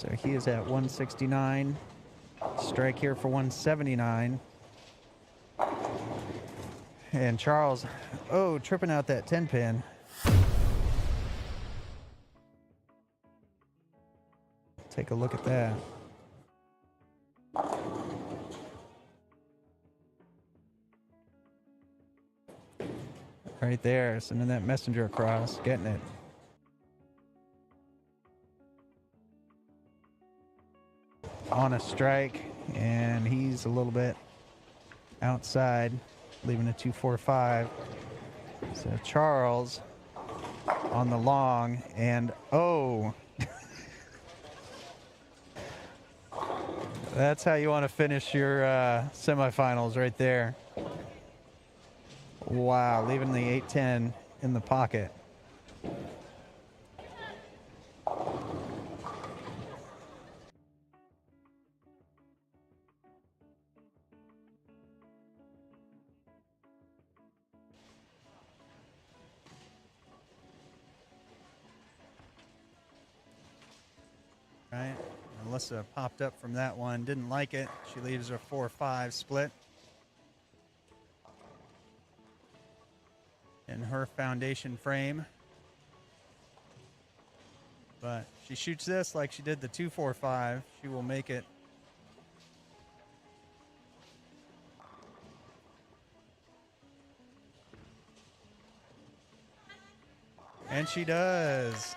So he is at 169. Strike here for 179. And Charles, tripping out that 10 pin. Take a look at that. Right there, sending that messenger across, getting it. On a strike, and he's a little bit outside, leaving a 2-4-5. So Charles on the long, and that's how you want to finish your semifinals right there. Wow, leaving the 8-10 in the pocket. Right, Alyssa popped up from that one, didn't like it. She leaves her 4-5 split. In her foundation frame. But she shoots this like she did the 2-4-5. She will make it. And she does.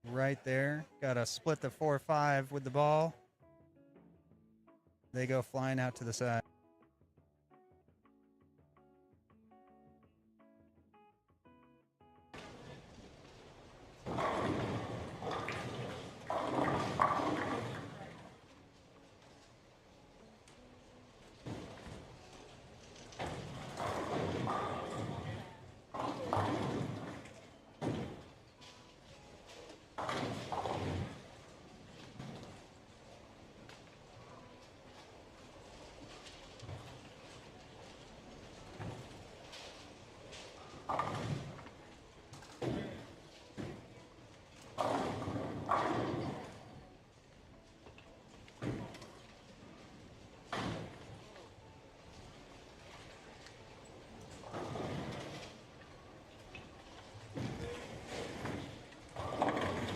Right there. Got to split the 4-5 with the ball. They go flying out to the side.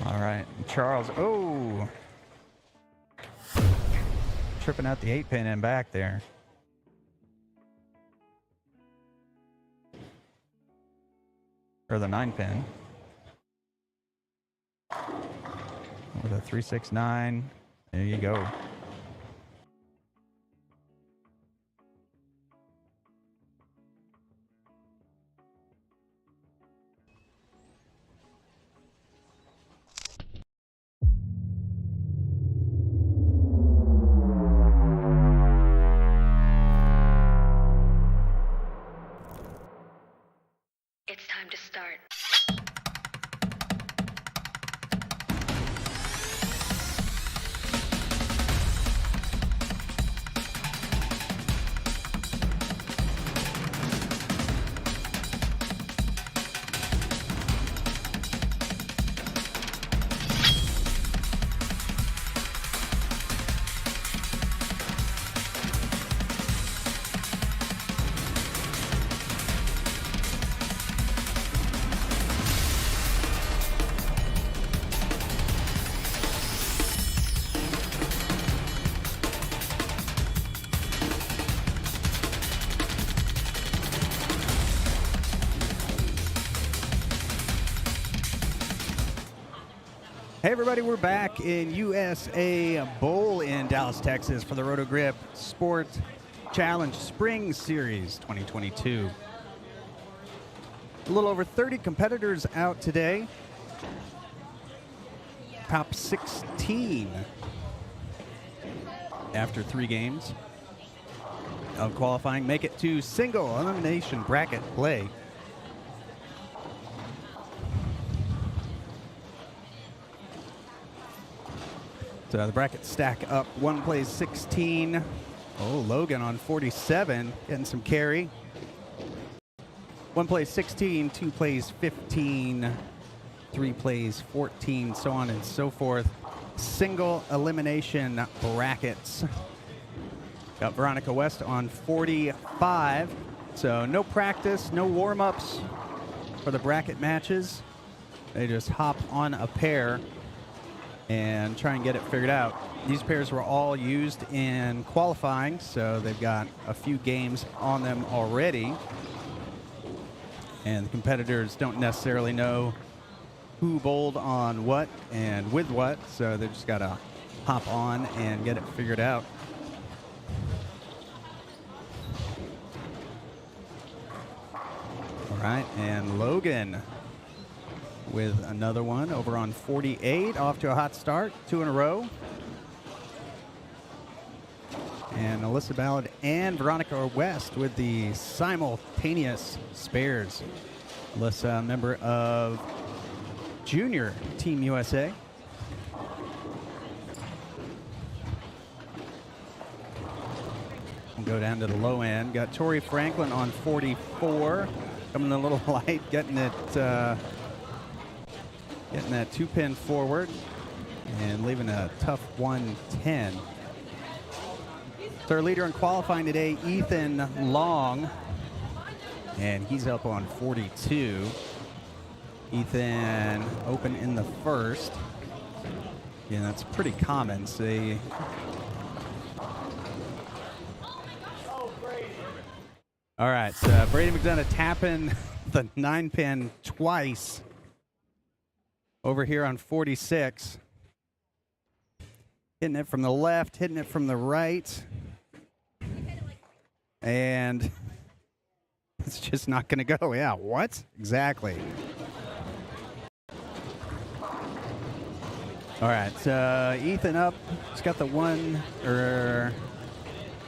All right, Charles, tripping out the 8-pin and back there. Or the 9-pin. With a 3-6-9. There you go. It's time to start. Hey everybody, we're back in USA Bowl in Dallas, Texas for the Roto Grip Sport Challenge Spring Series 2022. A little over 30 competitors out today. Top 16 after 3 games of qualifying make it to single elimination bracket play. So the brackets stack up. One plays 16 Oh, Logan on 47, getting some carry. One plays 16, two plays 15, three plays 14, so on and so forth. Single elimination brackets. Got Veronica West on 45. So no practice, no warm-ups for the bracket matches. They just hop on a pair and try and get it figured out. These pairs were all used in qualifying, so they've got a few games on them already. And the competitors don't necessarily know who bowled on what and with what, so they just got to hop on and get it figured out. All right, and Logan with another one over on 48, off to a hot start, 2 in a row. And Alyssa Ballard and Veronica West with the simultaneous spares. Alyssa, a member of Junior Team USA. We'll go down to the low end. Got Tori Franklin on 44, coming a little light, getting it, getting that 2-pin forward and leaving a tough 110. So our leader in qualifying today, Ethan Long, and he's up on 42. Ethan open in the first. Yeah, that's pretty common. See. All right, so Brady McDonough tapping the 9-pin twice over here on 46. Hitting it from the left, hitting it from the right. And it's just not going to go. Yeah, what? Exactly. All right, Ethan up. He's got the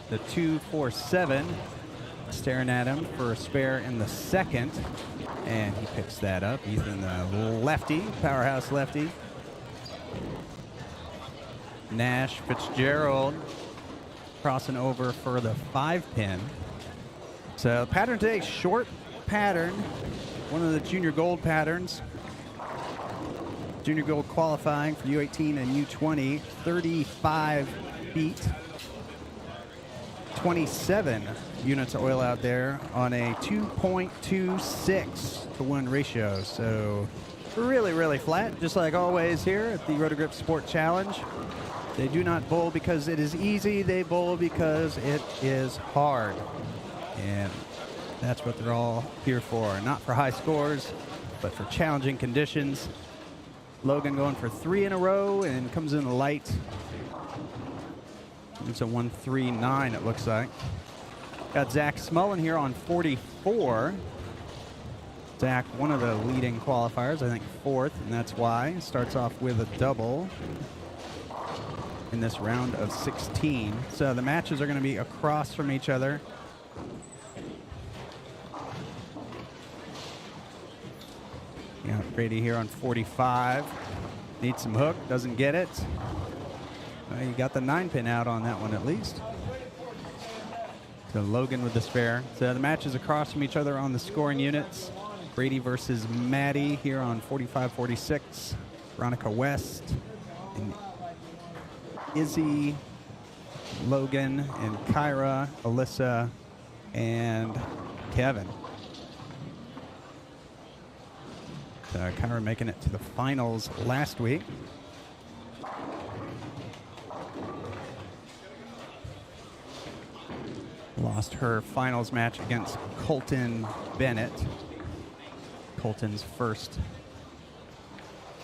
2-4-7. Staring at him for a spare in the second. And he picks that up. Ethan, the lefty, powerhouse lefty. Nash Fitzgerald crossing over for the 5-pin. So pattern today, short pattern. One of the junior gold patterns. Junior gold qualifying for U18 and U20, 35 feet. 27 units of oil out there on a 2.26 to 1 ratio. So really, really flat, just like always here at the Roto Grip Sport Challenge. They do not bowl because it is easy, they bowl because it is hard. And that's what they're all here for. Not for high scores, but for challenging conditions. Logan going for 3 in a row and comes in light. It's a 139, it looks like. Got Zach Smullen here on 44. Zach, one of the leading qualifiers, I think 4th, and that's why. Starts off with a double in this round of 16. So the matches are going to be across from each other. Yeah, Brady here on 45. Needs some hook, doesn't get it. Well, you got the 9-pin out on that one at least. So Logan with the spare. So the matches across from each other on the scoring units. Brady versus Maddie here on 45-46. Veronica West and Izzy, Logan and Kyra, Alyssa, and Kevin. Kyra making it to the finals last week. Lost her finals match against Colton Bennett. Colton's first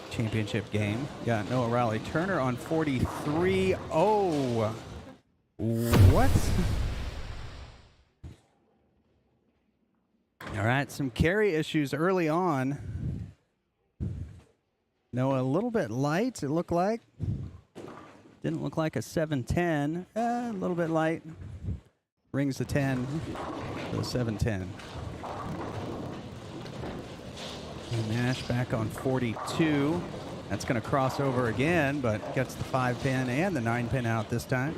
championship game. Got Noah Rowley Turner on 43. Oh, what? All right, some carry issues early on. Noah a little bit light, it looked like. Didn't look like a 7-10. A little bit light. Rings the 10 to the 7-10. Nash back on 42. That's going to cross over again, but gets the 5-pin and the 9-pin out this time.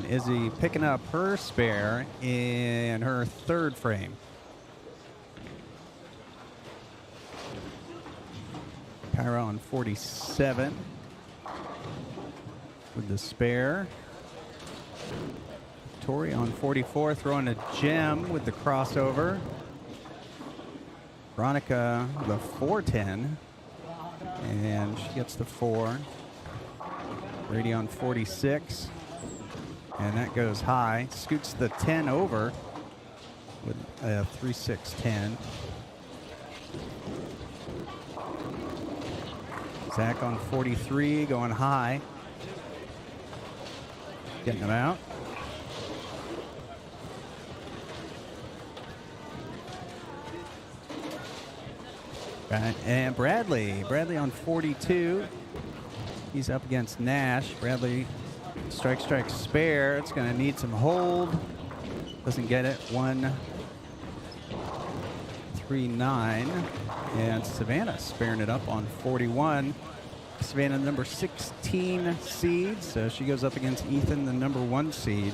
Izzy picking up her spare in her third frame. Kyra on 47 with the spare. Tori on 44 throwing a gem with the crossover. Veronica the 410 and she gets the 4. Brady on 46 and that goes high. Scoots the 10 over with a 3-6-10. Zach on 43 going high. Getting him out. Right, and Bradley on 42. He's up against Nash. Bradley strike, spare. It's going to need some hold. Doesn't get it. 1-3-9. And Savannah sparing it up on 41. Savannah, the number 16 seed. So she goes up against Ethan, the number 1 seed.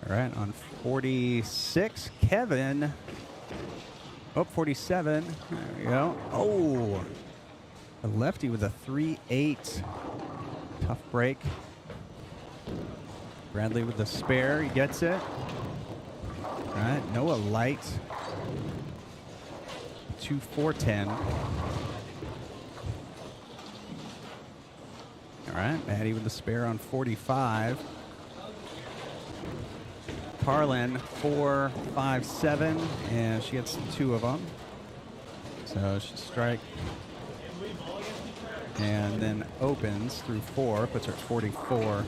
All right, on 46, Kevin. Oh, 47. There we go. Oh, a lefty with a 3-8. Tough break. Bradley with the spare. He gets it. All right, Noah light. 2-4-10. All right, Maddie with the spare on 45. Carlin 4-5-7, and she gets 2 of them. So she strike and then opens through 4, puts her at 44.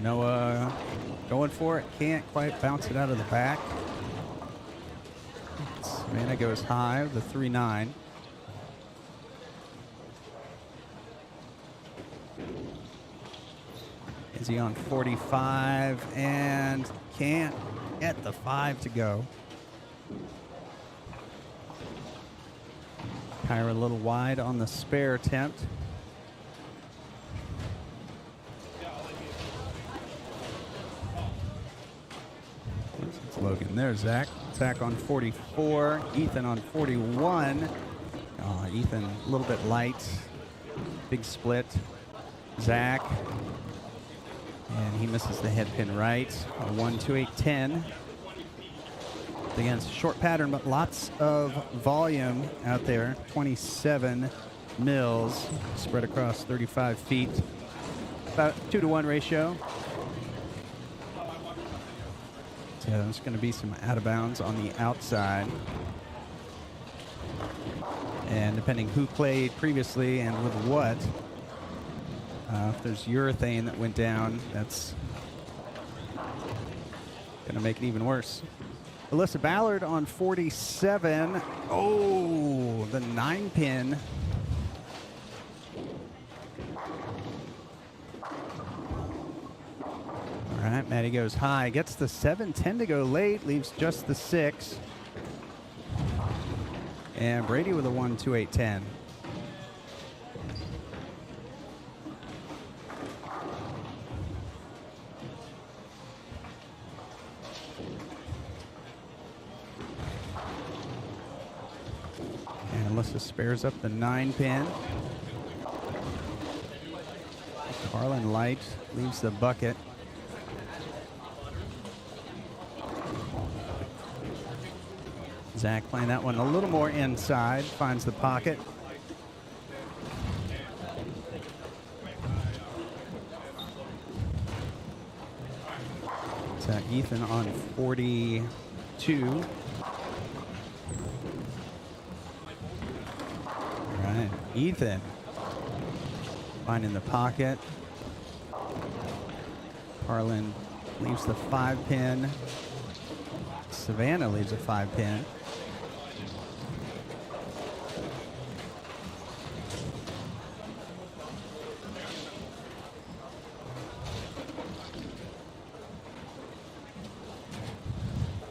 Noah going for it, can't quite bounce it out of the back. Savannah goes high with the 3-9. Izzy on 45 and can't get the 5 to go. Kyra a little wide on the spare attempt. It's Logan. There's Zach. Zach on 44. Ethan on 41. Ethan a little bit light. Big split. Zach. And he misses the head pin right. 1-2-8-10. Against short pattern, but lots of volume out there. 27 mils spread across 35 feet. About 2-to-1 ratio. So there's going to be some out of bounds on the outside. And depending who played previously and with what, if there's urethane that went down, that's going to make it even worse. Alyssa Ballard on 47. Oh, the 9-pin. All right, Maddie goes high. Gets the 7-10 to go late. Leaves just the 6. And Brady with a 1-2-8-10. Alyssa spares up the 9-pin. Carlin light leaves the bucket. Zach playing that one a little more inside, finds the pocket. Zach Ethan on 42. Ethan finding the pocket. Carlin leaves the 5-pin. Savannah leaves a 5-pin.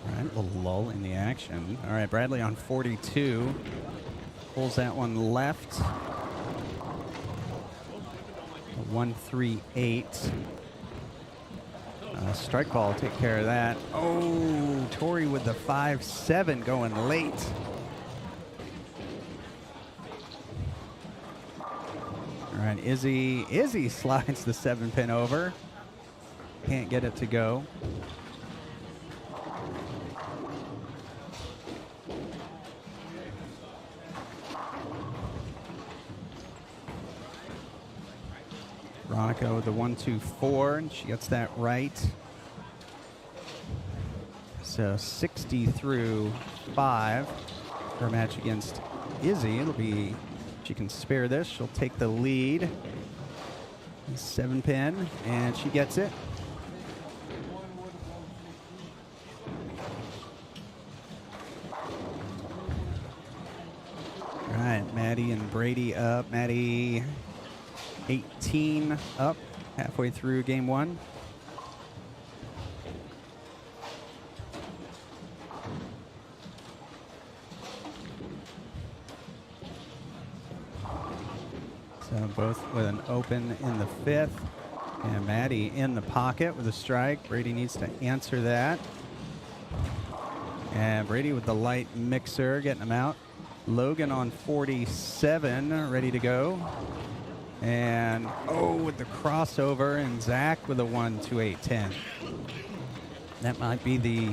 All right, a little lull. ball in the action. All right, Bradley on 42. Pulls that one left. 1-3-8. Strike ball, take care of that. Oh, Torrey with the 5-7 going late. All right, Izzy slides the 7-pin over. Can't get it to go. Veronica with the 1-2-4, and she gets that right. So 60 through 5. Her match against Izzy. It'll be, she can spare this. She'll take the lead. 7-pin, and she gets it. All right, Maddie and Brady up. Maddie 18 up, halfway through game 1. So both with an open in the 5th. And Maddie in the pocket with a strike. Brady needs to answer that. And Brady with the light mixer, getting him out. Logan on 47, ready to go. And, oh, with the crossover, and Zach with a 1-2-8-10. That might be the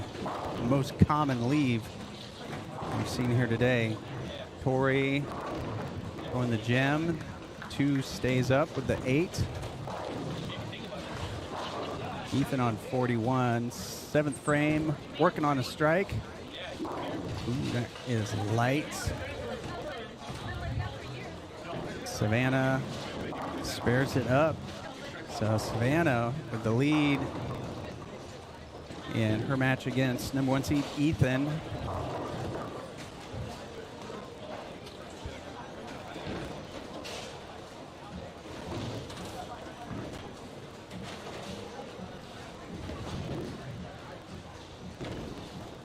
most common leave we've seen here today. Torrey going the gem. 2 stays up with the 8. Ethan on 41. 7th frame, working on a strike. Ooh, that is light. Savannah spares it up. So Savannah with the lead in her match against number 1 seed Ethan.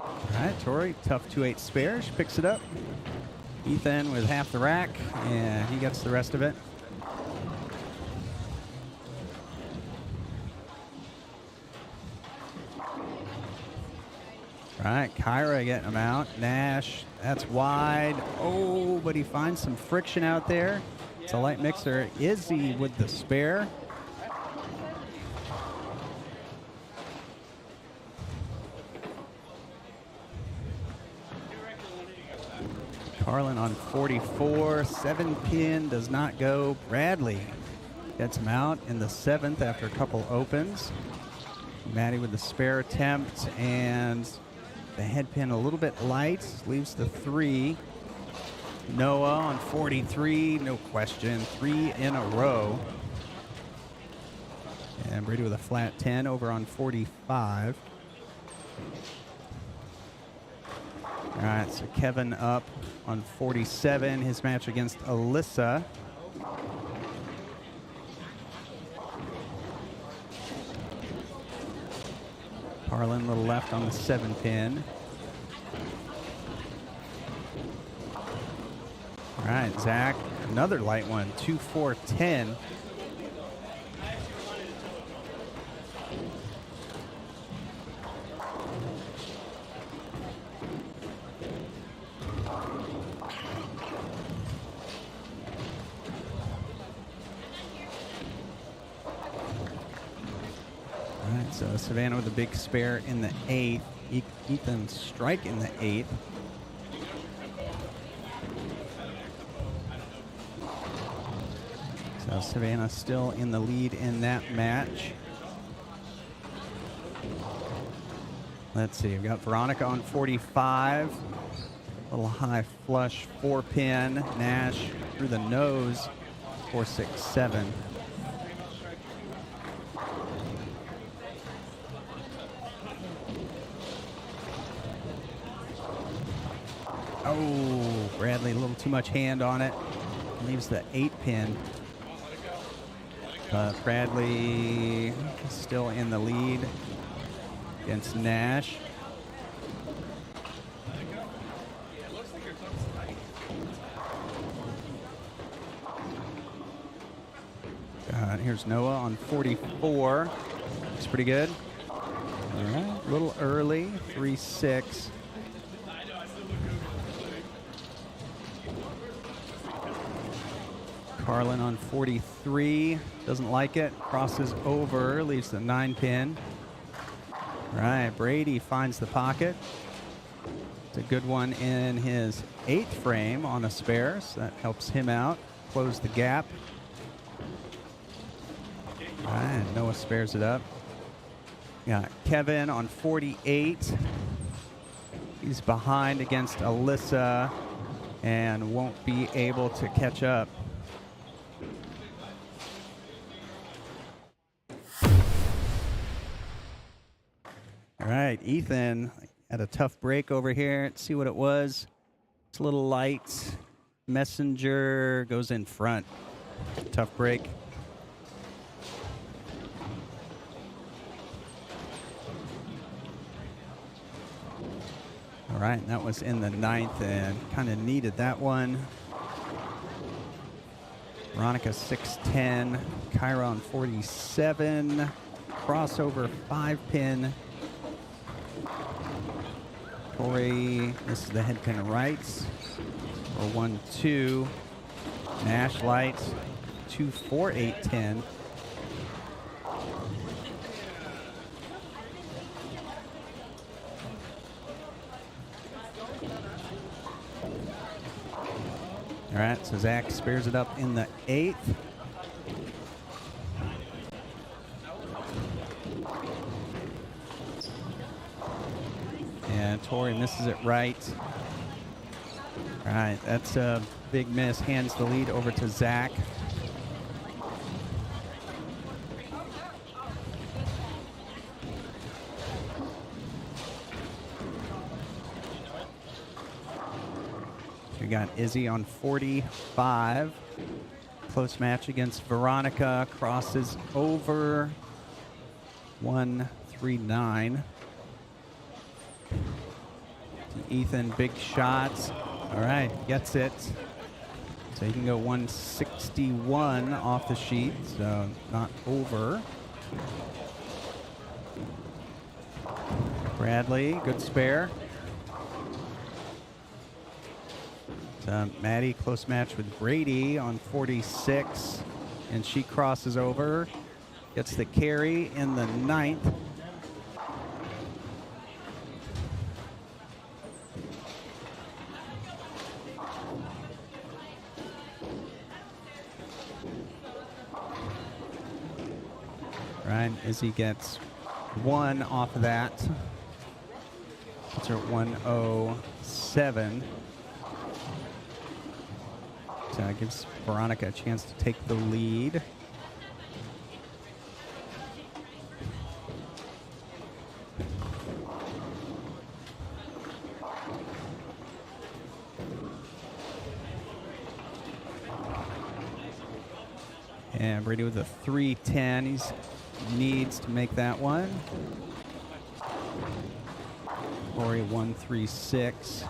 All right, Torrey, tough 2-8 spare. She picks it up. Ethan with half the rack, and he gets the rest of it. All right, Kyra getting him out. Nash, that's wide. Oh, but he finds some friction out there. It's a light mixer. Izzy with the spare. Carlin on 44. 7-pin does not go. Bradley gets him out in the 7th after a couple opens. Maddie with the spare attempt, and the head pin a little bit light, leaves the 3. Noah on 43, no question, 3 in a row. And Brady with a flat 10 over on 45. All right, so Kevin up on 47, his match against Alyssa. Parlin a little left on the 7-pin. All right, Zach, another light one, 2-4-10. So Savannah with a big spare in the 8th. Ethan strike in the 8th. So Savannah still in the lead in that match. Let's see, we've got Veronica on 45. Little high flush 4-pin. Nash through the nose, 4-6-7. Oh, Bradley, a little too much hand on it. Leaves the 8-pin. Bradley still in the lead against Nash. Here's Noah on 44. Looks pretty good. All right, a little early, 3-6. Carlin on 43, doesn't like it, crosses over, leaves the 9-pin. All right, Brady finds the pocket. It's a good one in his 8th frame on a spare, so that helps him out, close the gap. All right, Noah spares it up. Got Kevin on 48. He's behind against Alyssa and won't be able to catch up. All right, Ethan had a tough break over here. Let's see what it was. It's a little light. Messenger goes in front. Tough break. All right, that was in the 9th and kind of needed that one. Veronica 6-10, Chiron 47, crossover 5-pin. Tori, this is the head pin rights, or 1-2. Nash lights, 2-4, 8-10. All right, so Zach spares it up in the 8th. And Tori misses it right. All right, that's a big miss. Hands the lead over to Zach. We got Izzy on 45. Close match against Veronica. Crosses over 139. Ethan, big shots. All right, gets it. So he can go 161 off the sheet, so not over. Bradley, good spare. Maddie, close match with Brady on 46, and she crosses over, gets the carry in the 9th. Right, Izzy gets 1 off of that. Puts her at 107. Gives Veronica a chance to take the lead. And Brady with a 310. He needs to make that one. Corey 136.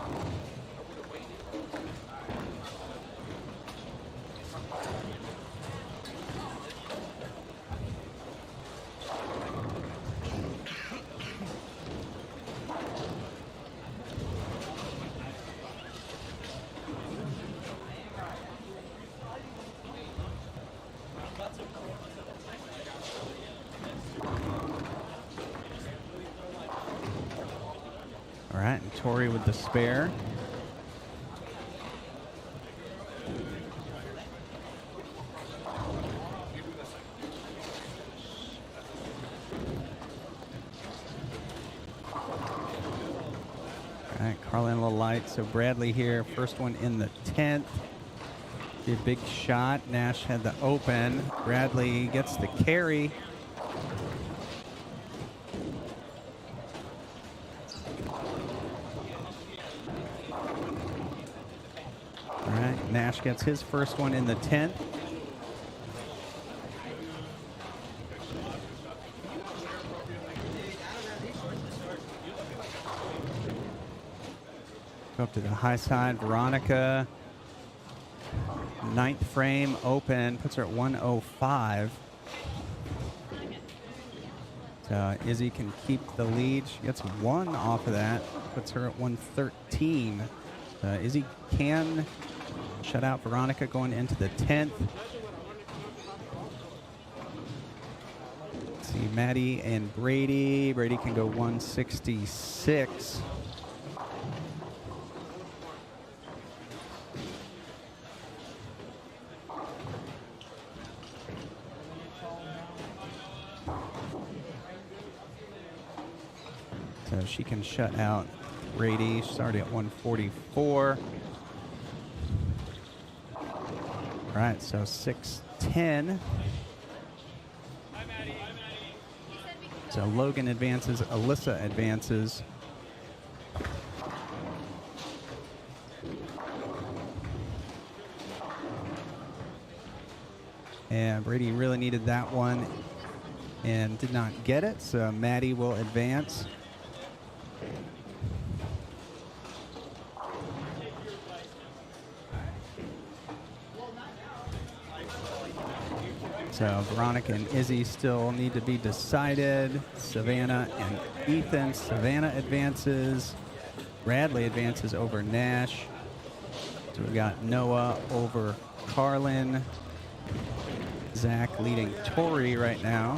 All right, and Tori with the spare. All right, Carlin a little light, so Bradley here, first one in the 10th. A big shot. Nash had the open. Bradley gets the carry. All right, Nash gets his first one in the 10th. Go up to the high side. Veronica, 9th frame, open, puts her at 105. Izzy can keep the lead. She gets 1 off of that, puts her at 113. Izzy can shut out Veronica going into the 10th. Let's see, Maddie and Brady. Brady can go 166. So she can shut out Brady. She's already at 144. All right, so 6-10. So Logan advances, Alyssa advances. And Brady really needed that one and did not get it, so Maddie will advance. So Veronica and Izzy still need to be decided. Savannah and Ethan. Savannah advances. Bradley advances over Nash. So we got Noah over Carlin. Zach leading Tori right now.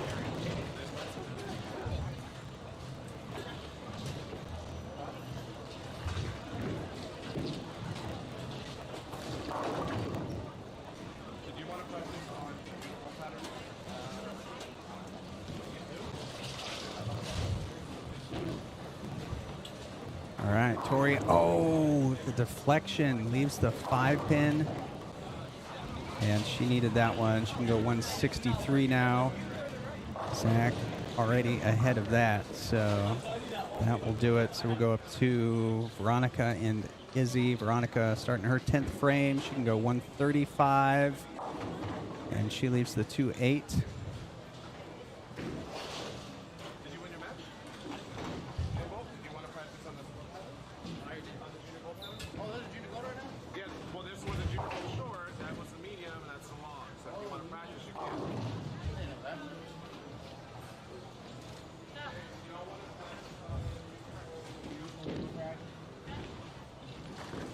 All right, Tori. Oh, the deflection leaves the 5-pin. And she needed that one. She can go 163 now. Zach already ahead of that, so that will do it. So we'll go up to Veronica and Izzy. Veronica starting her 10th frame. She can go 135. And she leaves the 2-8.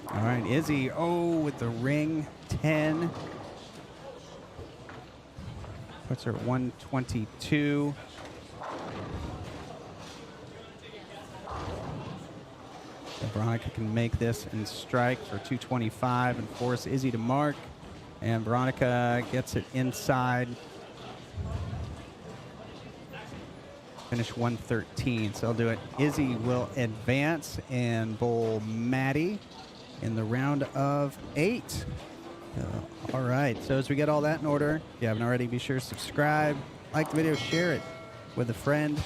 All right, Izzy, with the ring, 10. Puts her at 122. So Veronica can make this and strike for 225 and force Izzy to mark. And Veronica gets it inside. Finish 113, so I'll do it. Izzy will advance and bowl Maddie in the round of 8. All right, so as we get all that in order, if you haven't already, be sure to subscribe, like the video, share it with a friend.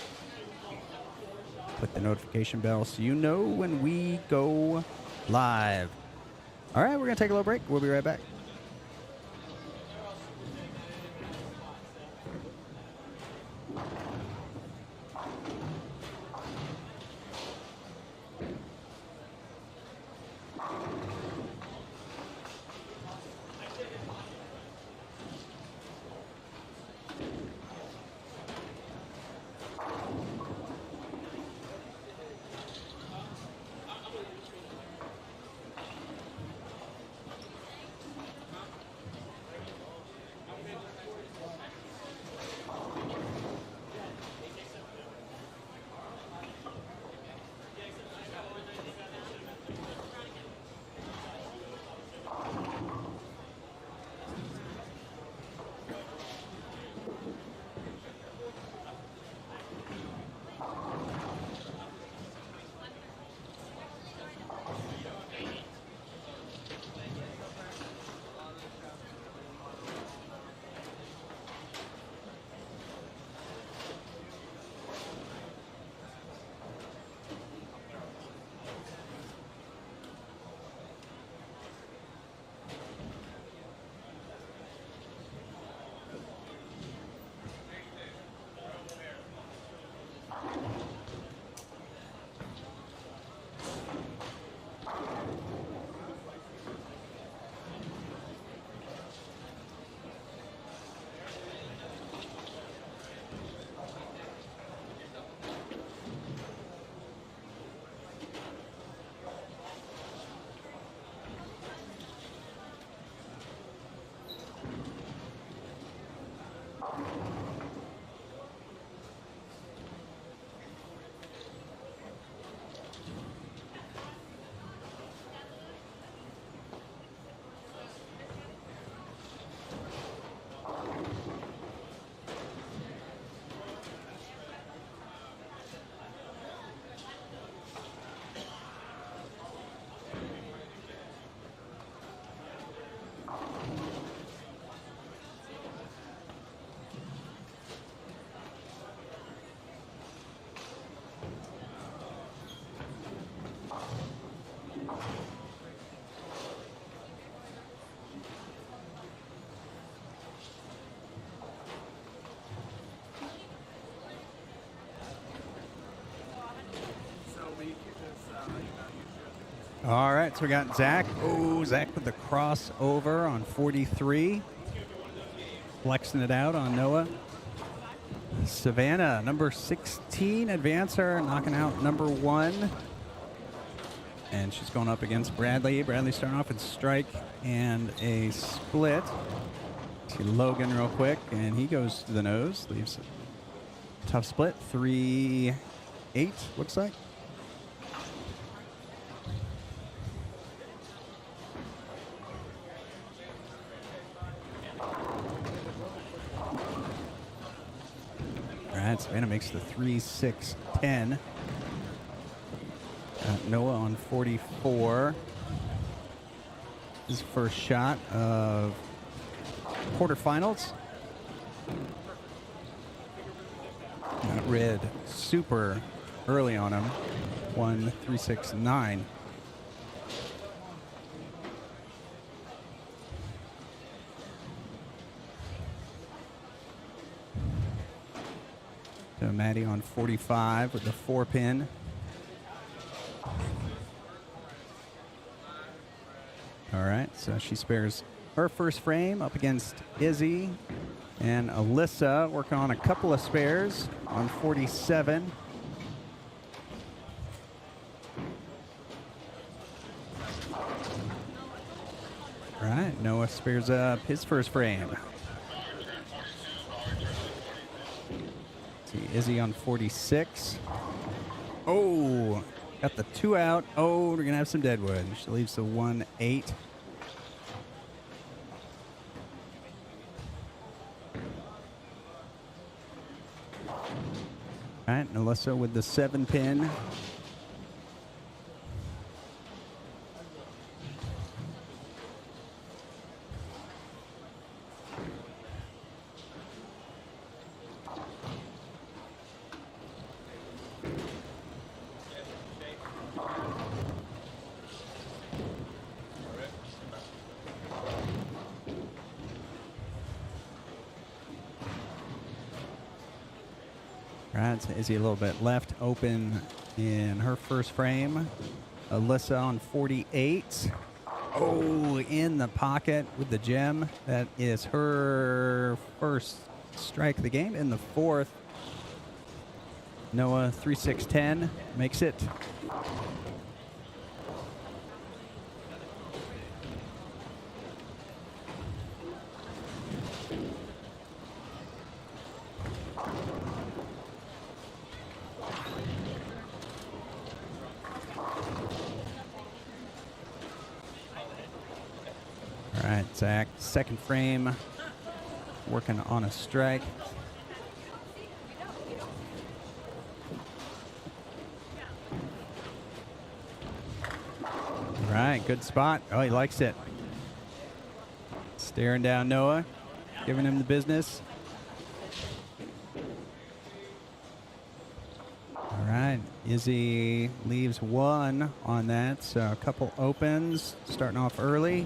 Click the notification bell so you know when we go live. All right, we're going to take a little break. We'll be right back. All right, so we got Zach. Oh, Zach with the crossover on 43. Flexing it out on Noah. Savannah, number 16 advancer, knocking out number 1. And she's going up against Bradley. Bradley starting off with strike and a split. See Logan real quick, and he goes to the nose. Leaves a tough split. 3-8, looks like. All right, Savannah makes the 3-6-10. Noah on 44. His first shot of quarterfinals. Got rid super early on him. 1-3-6-9. So Maddie on 45 with the 4-pin. All right, so she spares her first frame up against Izzy, and Alyssa working on a couple of spares on 47. All right, Noah spares up his first frame. See Izzy on 46. Oh, got the 2 out. Oh, we're gonna have some deadwood. She leaves the 1-8. All right, Alyssa with the 7-pin. Right, so Izzy a little bit left open in her first frame. Alyssa on 48. Oh, in the pocket with the gem. That is her first strike of the game in the 4th. Noah 3-6-10 makes it. All right, Zach, second frame, working on a strike. All right, good spot. Oh, he likes it. Staring down Noah, giving him the business. All right, Izzy leaves 1 on that, so a couple opens, starting off early.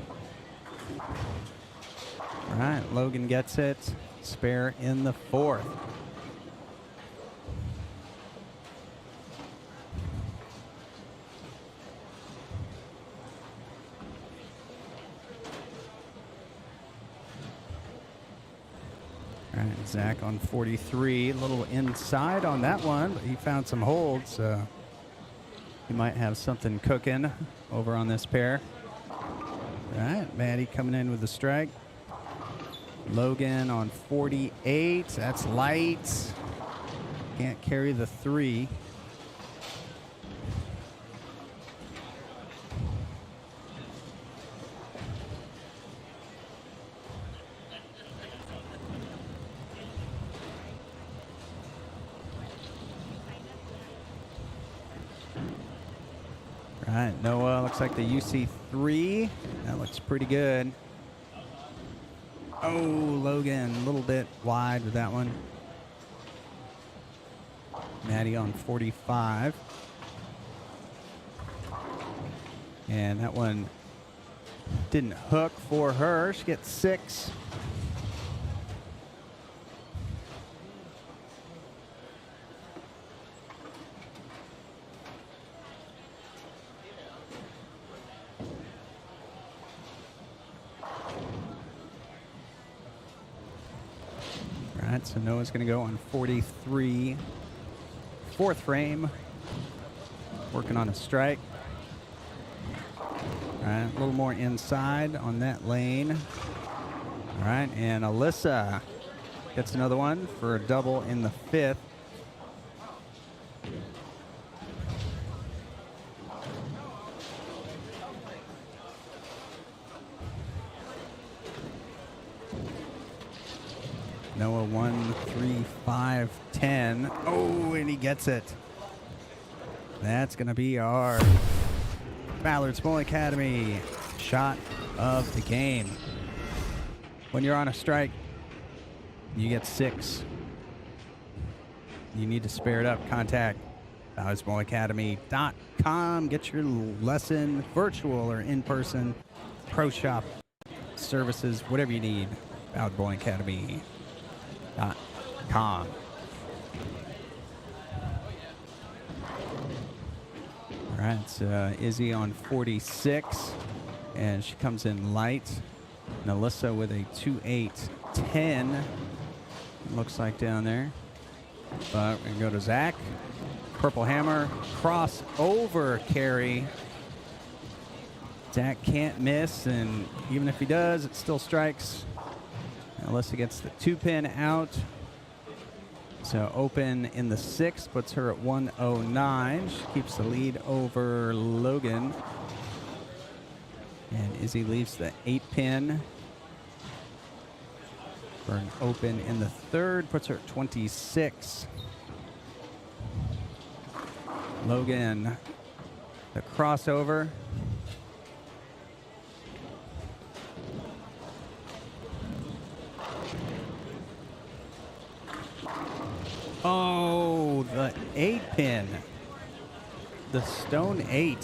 All right, Logan gets it. Spare in the 4th. All right, Zach on 43. A little inside on that one, but he found some holds. He might have something cooking over on this pair. All right, Maddie coming in with the strike. Logan on 48. That's light. Can't carry the 3. Right, Noah looks like the UC3. That looks pretty good. Oh, Logan, a little bit wide with that one. Maddie on 45. And that one didn't hook for her. She gets 6. All right, so Noah's going to go on 43. 4th frame. Working on a strike. All right, a little more inside on that lane. All right, and Alyssa gets another one for a double in the 5th. Noah 1, 3, 5, 10. Oh, and he gets it. That's going to be our Ballard's Bowling Academy shot of the game. When you're on a strike, you get 6. You need to spare it up. Contact Ballard'sBowlingAcademy.com. Get your lesson, virtual or in person, pro shop services, whatever you need. Ballard'sBowlingAcademy.com. All right, it's Izzy on 46, and she comes in light. And Alyssa with a 2-8-10, looks like down there. But we go to Zach. Purple hammer, crossover carry. Zach can't miss, and even if he does, it still strikes. Alyssa gets the 2-pin out. So open in the 6th, puts her at 109. She keeps the lead over Logan. And Izzy leaves the 8-pin. For an open in the 3rd, puts her at 26. Logan, the crossover. Oh, the 8-pin. The stone 8.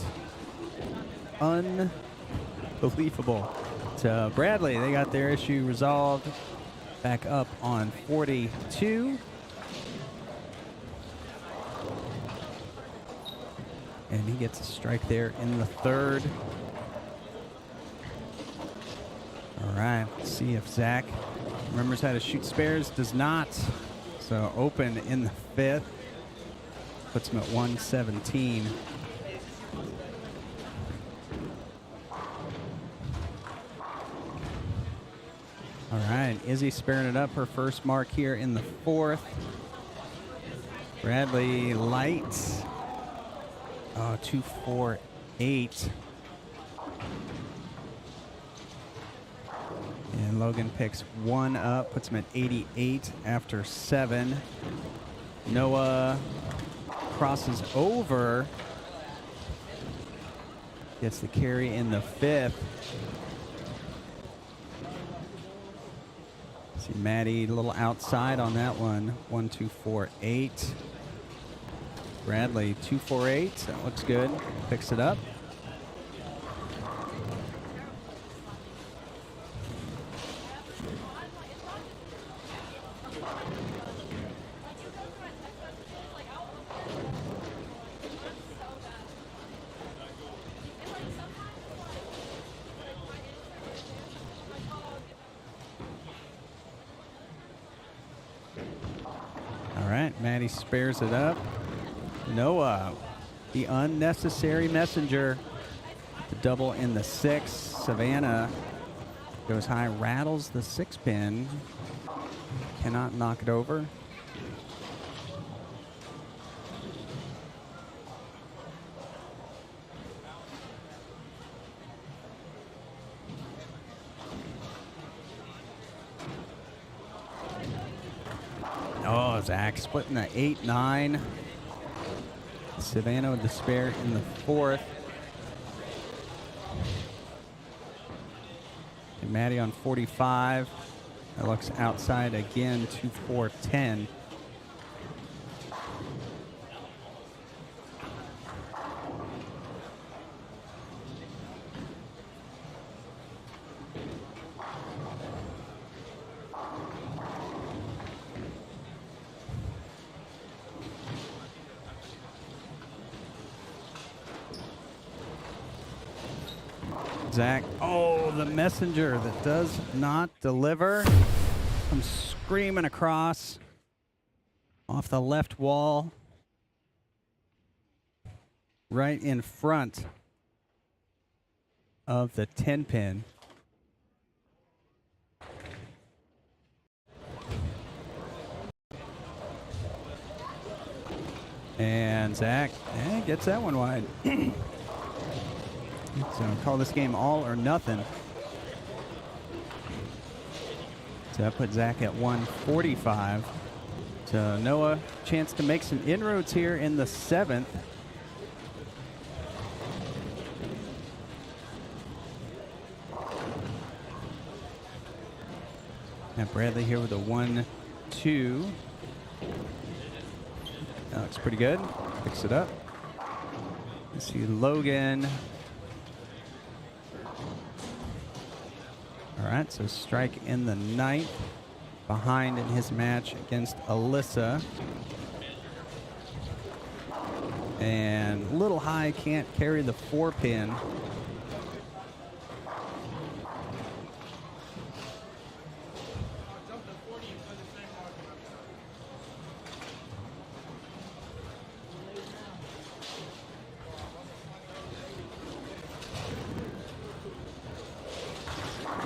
Unbelievable. So Bradley, they got their issue resolved. Back up on 42. And he gets a strike there in the 3rd. All right, let's see if Zach remembers how to shoot spares. Does not. So open in the 5th. Puts him at 117. All right, Izzy sparing it up. Her first mark here in the 4th. Bradley light. 2-4-8. And Logan picks 1 up, puts him at 88 after 7. Noah crosses over. Gets the carry in the 5th. See Maddie a little outside on that one. 1-2-4-8. Bradley 2-4-8. That looks good. Picks it up. All right, Maddie spares it up. Noah, the unnecessary messenger. The double in the 6th. Savannah Goes high, rattles the 6-pin. Cannot knock it over. Oh, Zach splitting the 8-9. Savannah with the spare in the 4th. And Maddie on 45. That looks outside again, 2-4-10. Zach, oh, the messenger that does not deliver. I'm screaming across off the left wall, right in front of the 10-pin. And Zach gets that one wide. So call this game all or nothing. So that put Zach at 145. So Noah, chance to make some inroads here in the 7th. And Bradley here with a 1-2. That looks pretty good. Picks it up. Let's see Logan. All right, so strike in the 9th, behind in his match against Alyssa. And a little high, can't carry the 4-pin.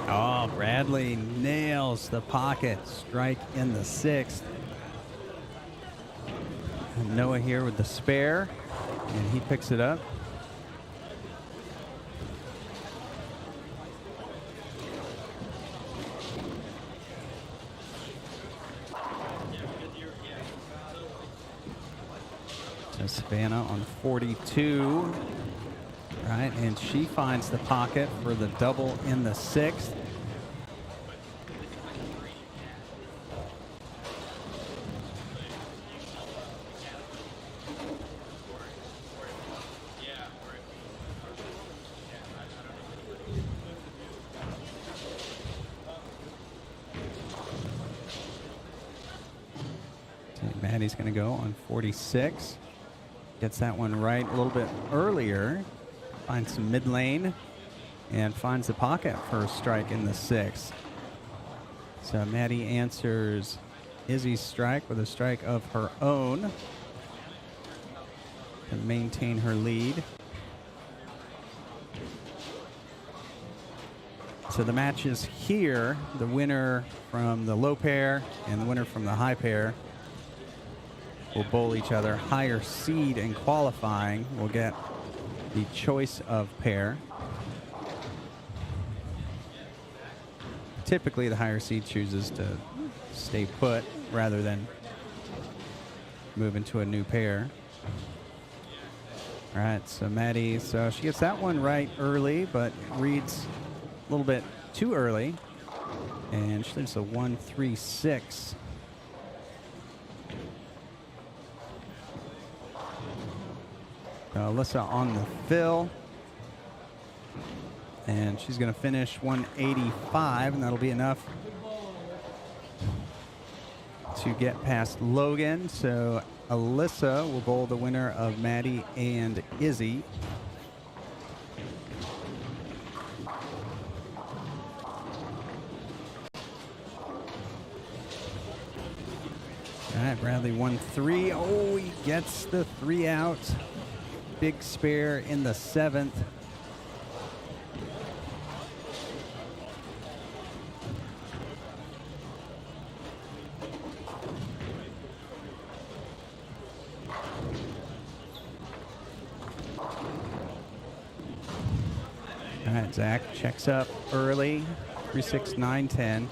Oh, Bradley nails the pocket. Strike in the 6th. And Noah here with the spare, and he picks it up. So Savannah on 42. Right, and she finds the pocket for the double in the 6th. Maddie's going to go on 46. Gets that one right a little bit earlier. Finds some mid lane and finds the pocket for a strike in the 6th. So Maddie answers Izzy's strike with a strike of her own to maintain her lead. So the matches here, the winner from the low pair and the winner from the high pair will bowl each other. Higher seed in qualifying will get the choice of pair. Typically, the higher seed chooses to stay put rather than move into a new pair. All right, so Maddie, so she gets that one right early, but reads a little bit too early. And she leaves a 1-3-6. Alyssa on the fill. And she's going to finish 185, and that'll be enough to get past Logan. So Alyssa will bowl the winner of Maddie and Izzy. All right, Bradley 1-3. Oh, he gets the 3 out. Big spare in the 7th. Zach checks up early, 3-6, 9-10.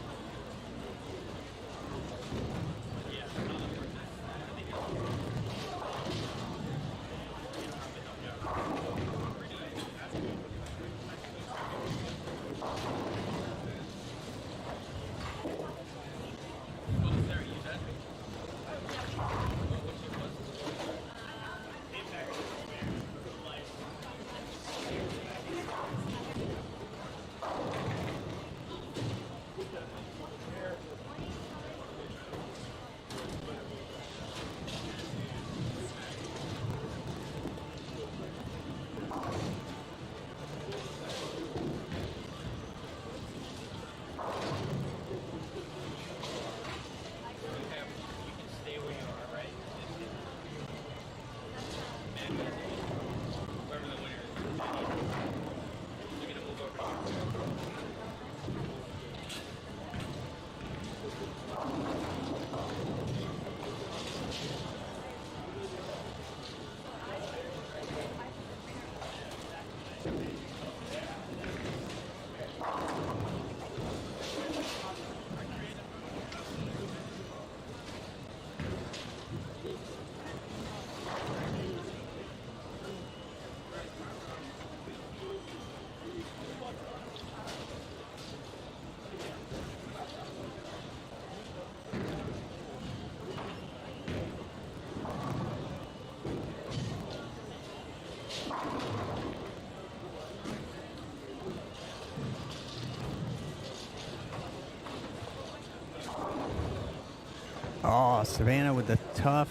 Oh, Savannah with the tough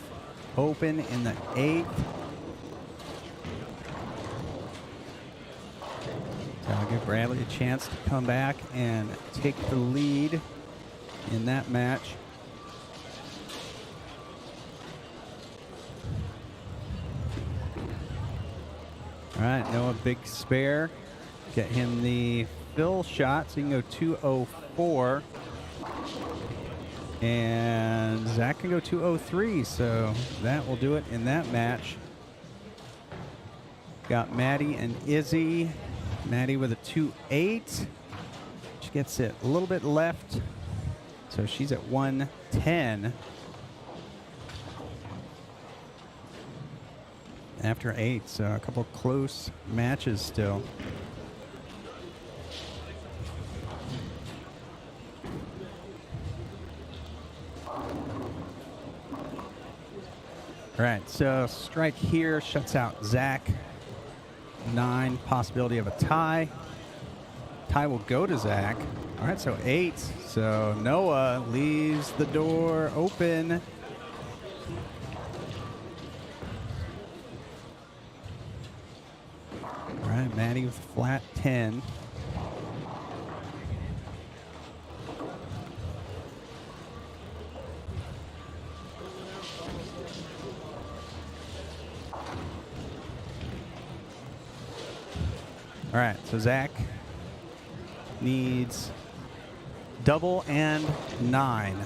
open in the 8th. That'll give Bradley a chance to come back and take the lead in that match. All right, Noah, big spare. Get him the fill shot, so he can go 204. And Zach can go 203, so that will do it in that match. Got Maddie and Izzy. Maddie with a 2.8. She gets it a little bit left, so she's at 110. After 8, so a couple close matches still. All right, so strike here shuts out Zach. 9, possibility of a tie. Tie will go to Zach. All right, so 8. So Noah leaves the door open. All right, Maddie with flat 10. All right, so Zach needs double and 9.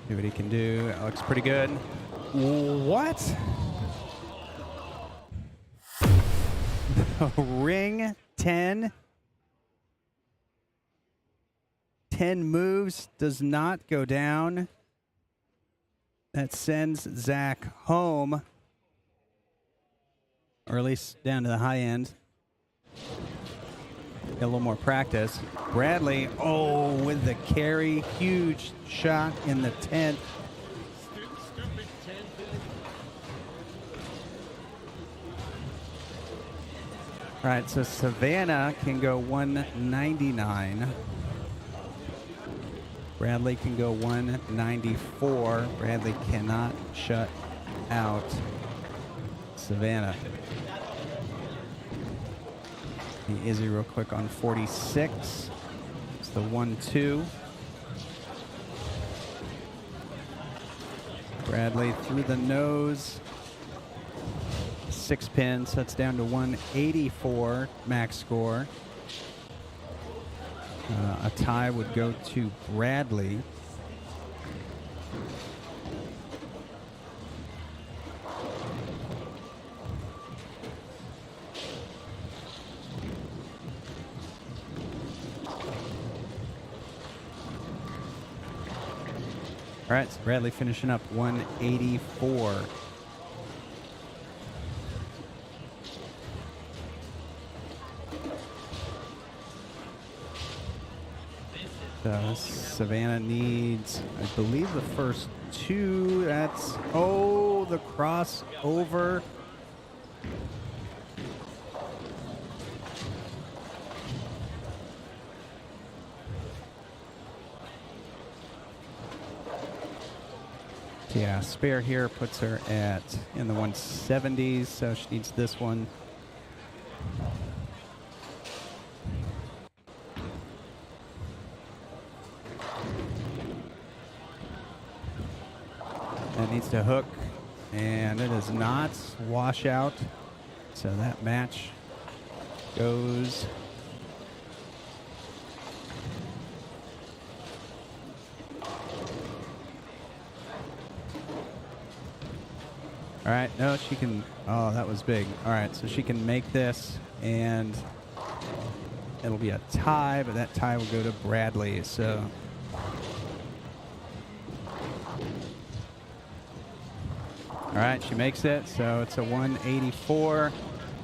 See what he can do. That looks pretty good. What? Ring 10. 10 moves does not go down. That sends Zach home. Or at least down to the high end. Get a little more practice. Bradley, oh, with the carry. Huge shot in the 10th. All right, so Savannah can go 199. Bradley can go 194. Bradley cannot shut out Savannah. Izzy real quick on 46. It's the 1-2. Bradley through the nose. 6 pins, that's down to 184 max score. A tie would go to Bradley. All right, so Bradley finishing up 184. Savannah needs, I believe, the first two. That's, oh, the crossover. Yeah, spare here puts her at in the 170s, so she needs this one. That needs to hook, and it is not. Washout. So that match goes. All right, no, she can. Oh, that was big. All right, so she can make this, and it'll be a tie, but that tie will go to Bradley. So. All right, she makes it, so it's a 184,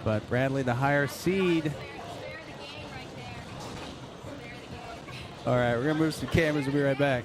but Bradley the higher seed. All right, we're going to move some cameras. We'll be right back.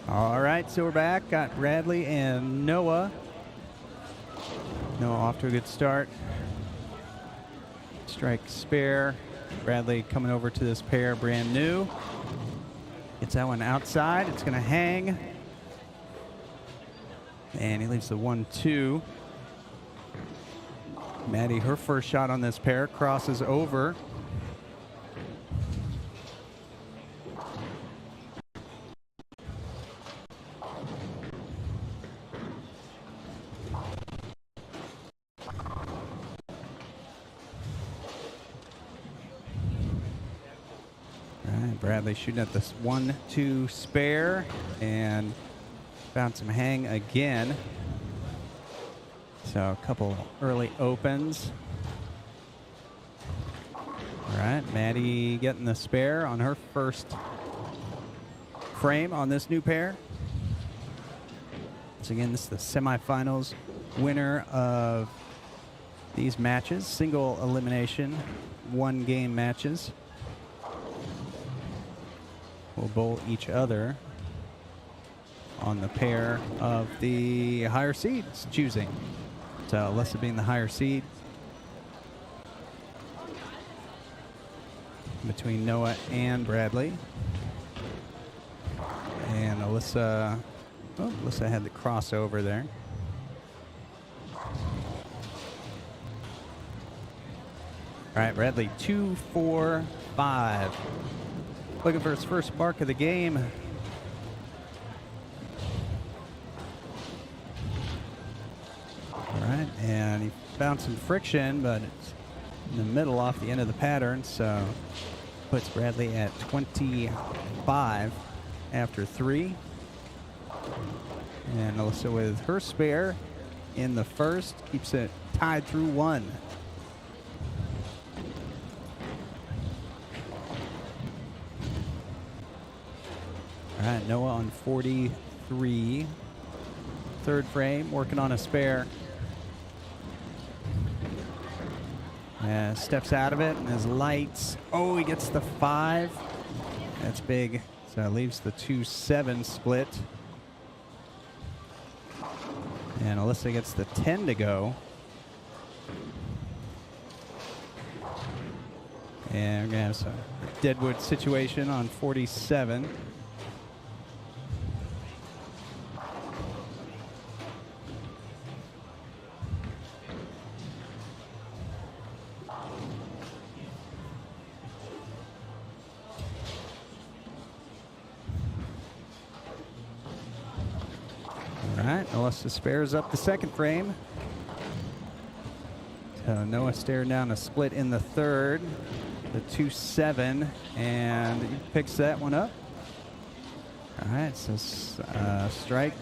All right, so we're back. Got Bradley and Noah. Noah off to a good start. Strike spare. Bradley coming over to this pair brand new. Gets that one outside. It's going to hang. And he leaves the 1-2. Maddie, her first shot on this pair, crosses over. Bradley shooting at this 1-2 spare and found some hang again. So a couple early opens. All right, Maddie getting the spare on her first frame on this new pair. So again, this is the semifinals winner of these matches, single elimination, 1-game matches. Will bowl each other on the pair of the higher seeds choosing. So Alyssa being the higher seed between Noah and Bradley. And Alyssa, oh, Alyssa had the crossover there. All right, Bradley, 2, 4, 5. Looking for his first mark of the game. All right, and he found some friction, but it's in the middle off the end of the pattern, so puts Bradley at 25 after 3. And Alyssa with her spare in the first, keeps it tied through 1. All right, Noah on 43. Third frame, working on a spare. Steps out of it and his lights. Oh, he gets the 5. That's big. So it leaves the 2-7 split. And Alyssa gets the 10 to go. And we're going to have a deadwood situation on 47. All right, Alyssa spares up the second frame. So Noah staring down a split in the third, the 2-7, and he picks that one up. All right, so strike,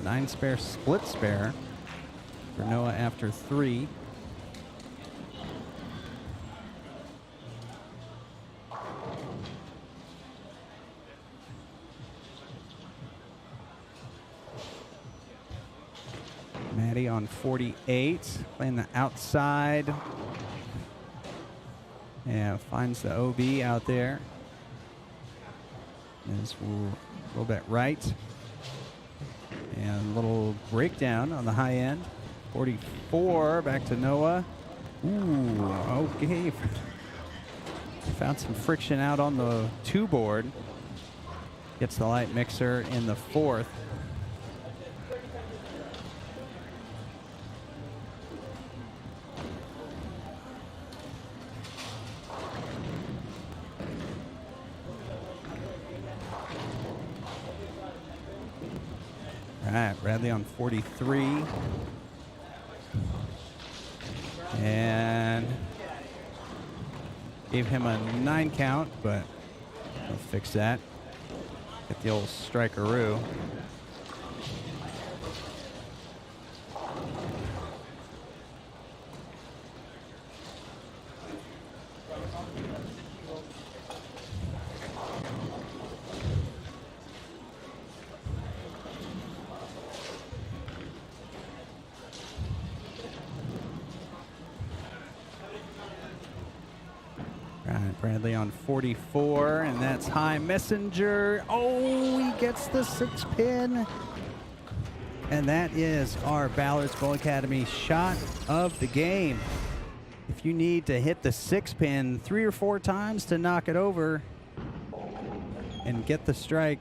9 spare, split spare for Noah after 3. Maddie on 48, playing the outside. Yeah, finds the OB out there. Is a little bit right. And a little breakdown on the high end. 44, back to Noah. Ooh, okay. Found some friction out on the 2 board. Gets the light mixer in the 4th. All right, Bradley on 43. And gave him a 9 count, but we'll fix that. Get the old strikeroo. Bradley on 44, and that's high. Messenger. Oh, he gets the 6-pin. And that is our Ballard's Bowl Academy shot of the game. If you need to hit the 6-pin 3 or 4 times to knock it over and get the strike,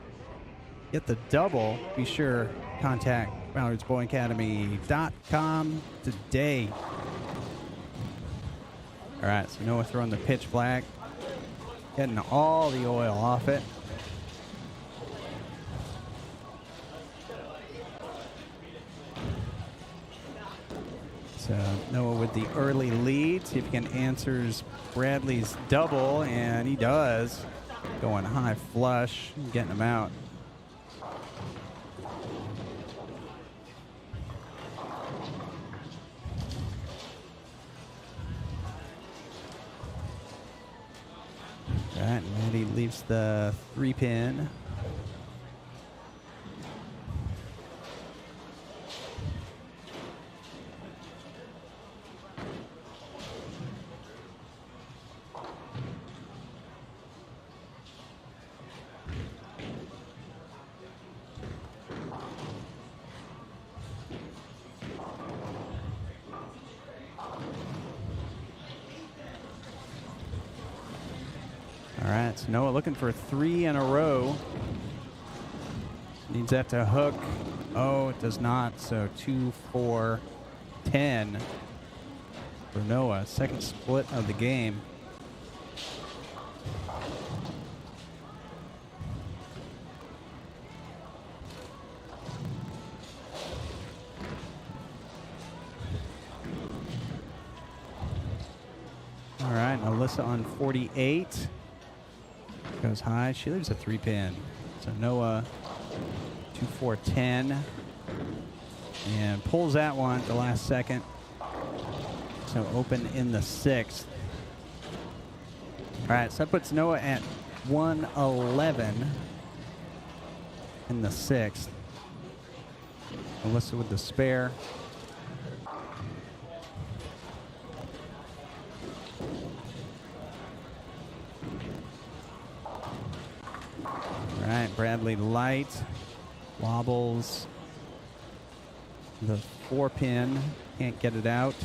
get the double, be sure contact ballardsbowlingacademy.com today. All right, so Noah throwing the pitch black, getting all the oil off it. So Noah with the early lead. See if he can answers Bradley's double, and he does. Going high flush, getting him out. All right, Maddie leaves the 3-pin. All right, so Noah looking for 3 in a row. Needs that to hook. Oh, it does not. So 2, 4, 10 for Noah. Second split of the game. All right, Alyssa on 48. Goes high. She leaves a 3-pin. So Noah 2, 4, 10. And pulls that one at the last second. So open in the 6th. All right, so that puts Noah at 111 in the 6th. Alyssa with the spare. All right, Bradley light, wobbles the 4-pin, can't get it out.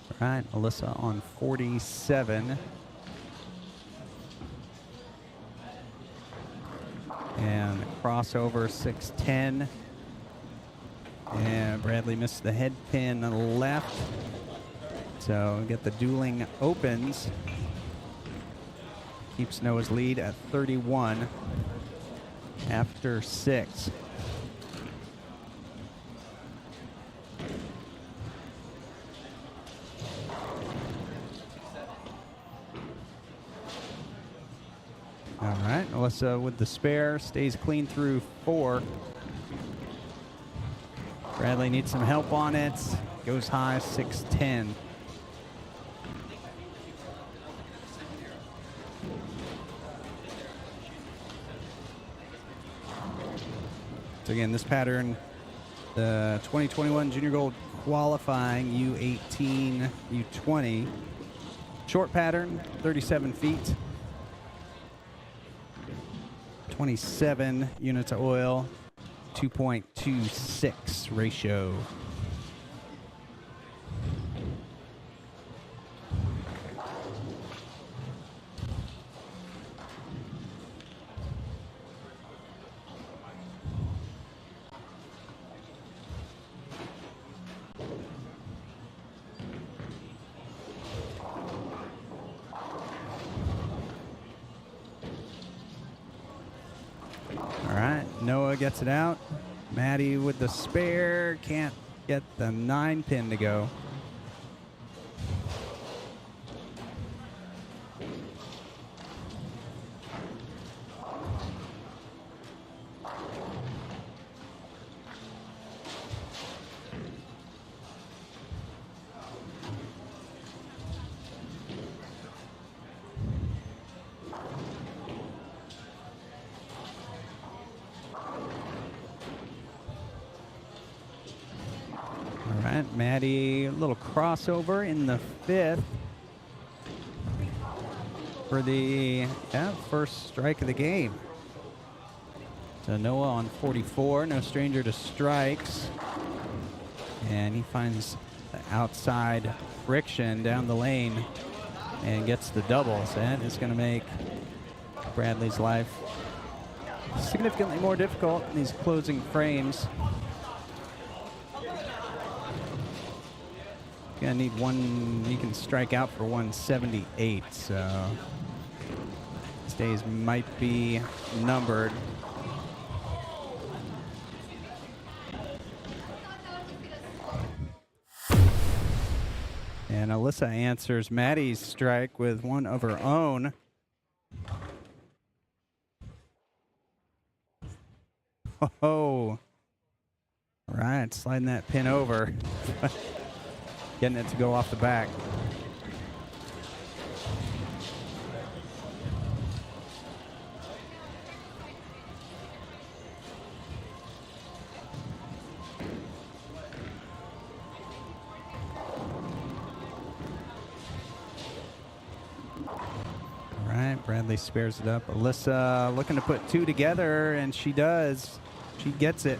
All right, Alyssa on 47. And crossover 6-10. And Bradley missed the head pin on the left. So we get the dueling opens. Keeps Noah's lead at 31 after 6. All right, Alyssa with the spare, stays clean through 4. Bradley needs some help on it. Goes high, 6-10. So again, this pattern, the 2021 Junior Gold qualifying U18, U20. Short pattern, 37 feet. 27 units of oil. 2.26 ratio. All right, Noah gets it out. Maddie with the spare, can't get the 9-pin to go. right, Maddie, a little crossover in the 5th for the first strike of the game. So Noah on 44, no stranger to strikes. And he finds the outside friction down the lane and gets the double. So that is going to make Bradley's life significantly more difficult in these closing frames. Gonna need one. He can strike out for 178, so his days might be numbered. And Alyssa answers Maddie's strike with one of her own. Oh, all right, sliding that pin over. Getting it to go off the back. All right, Bradley spares it up. Alyssa looking to put two together, and she does. She gets it.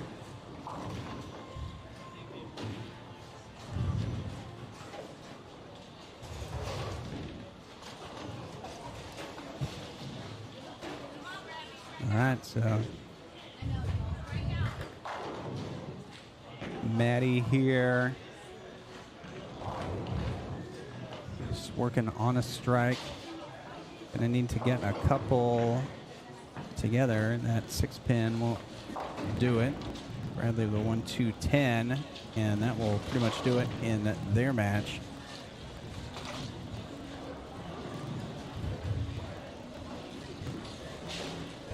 All right, so Maddie here, just working on a strike. Gonna need to get a couple together. That 6-pin won't do it. Bradley with a 1-2-10, and that will pretty much do it in their match.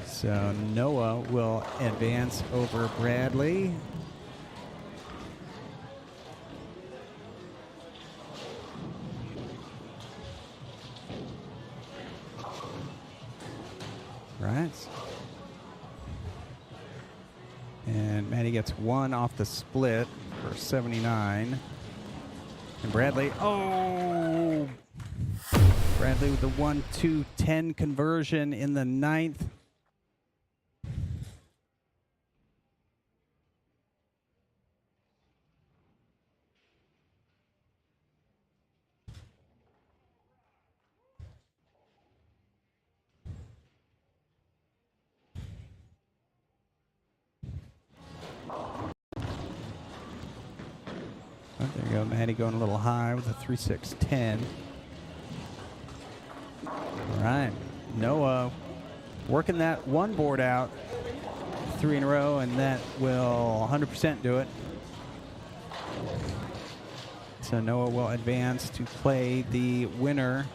So Noah will advance over Bradley. Right. And Maddie gets one off the split for 79. And Bradley, oh! Bradley with the 1-2-10 conversion in the 9th. Oh, there you go, Maddie going a little high with a 3-6-10. All right, Noah working that one board out, 3 in a row, and that will 100% do it. So Noah will advance to play the winner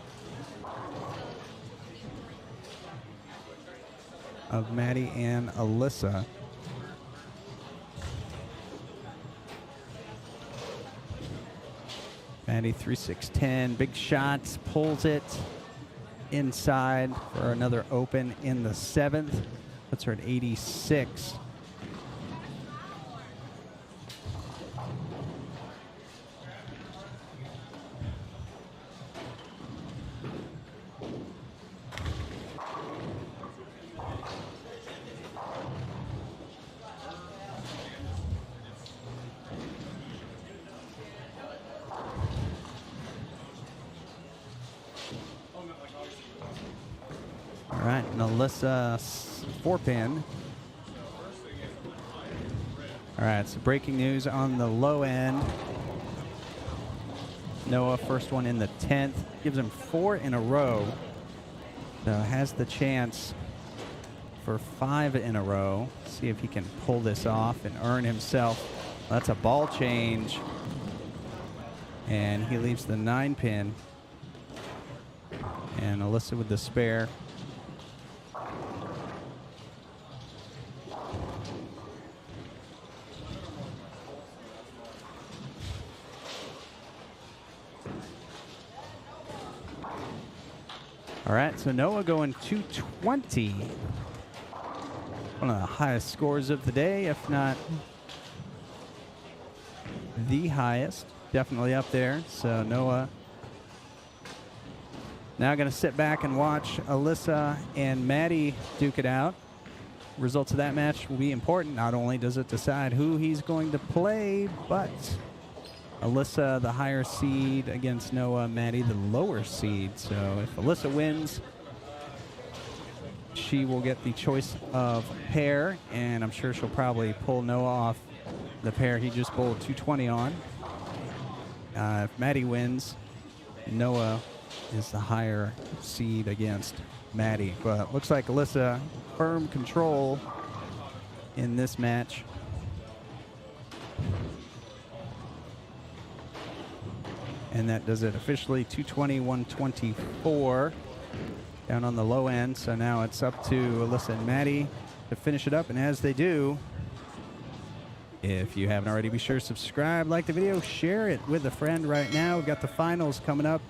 of Maddie and Alyssa. Maddie 3-6-10, big shots, pulls it inside for another open in the 7th. Puts her at 86. All right, and Alyssa 4-pin. All right, so breaking news on the low end. Noah, first one in the 10th. Gives him 4 in a row. So has the chance for 5 in a row. See if he can pull this off and earn himself. That's a ball change. And he leaves the 9-pin. And Alyssa with the spare. All right, so Noah going 220. One of the highest scores of the day, if not the highest, definitely up there. So Noah now going to sit back and watch Alyssa and Maddie duke it out. Results of that match will be important. Not only does it decide who he's going to play, but Alyssa, the higher seed, against Noah, Maddie, the lower seed. So if Alyssa wins, she will get the choice of pair, and I'm sure she'll probably pull Noah off the pair he just bowled 220 on. If Maddie wins, Noah is the higher seed against Maddie. But looks like Alyssa firm control in this match. And that does it officially. 220, 124 down on the low end. So now it's up to Alyssa and Maddie to finish it up. And as they do, if you haven't already, be sure to subscribe, like the video, share it with a friend right now. We've got the finals coming up.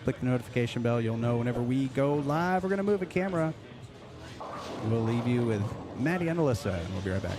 Click the notification bell. You'll know whenever we go live. We're going to move a camera. We'll leave you with Maddie and Alyssa, and we'll be right back.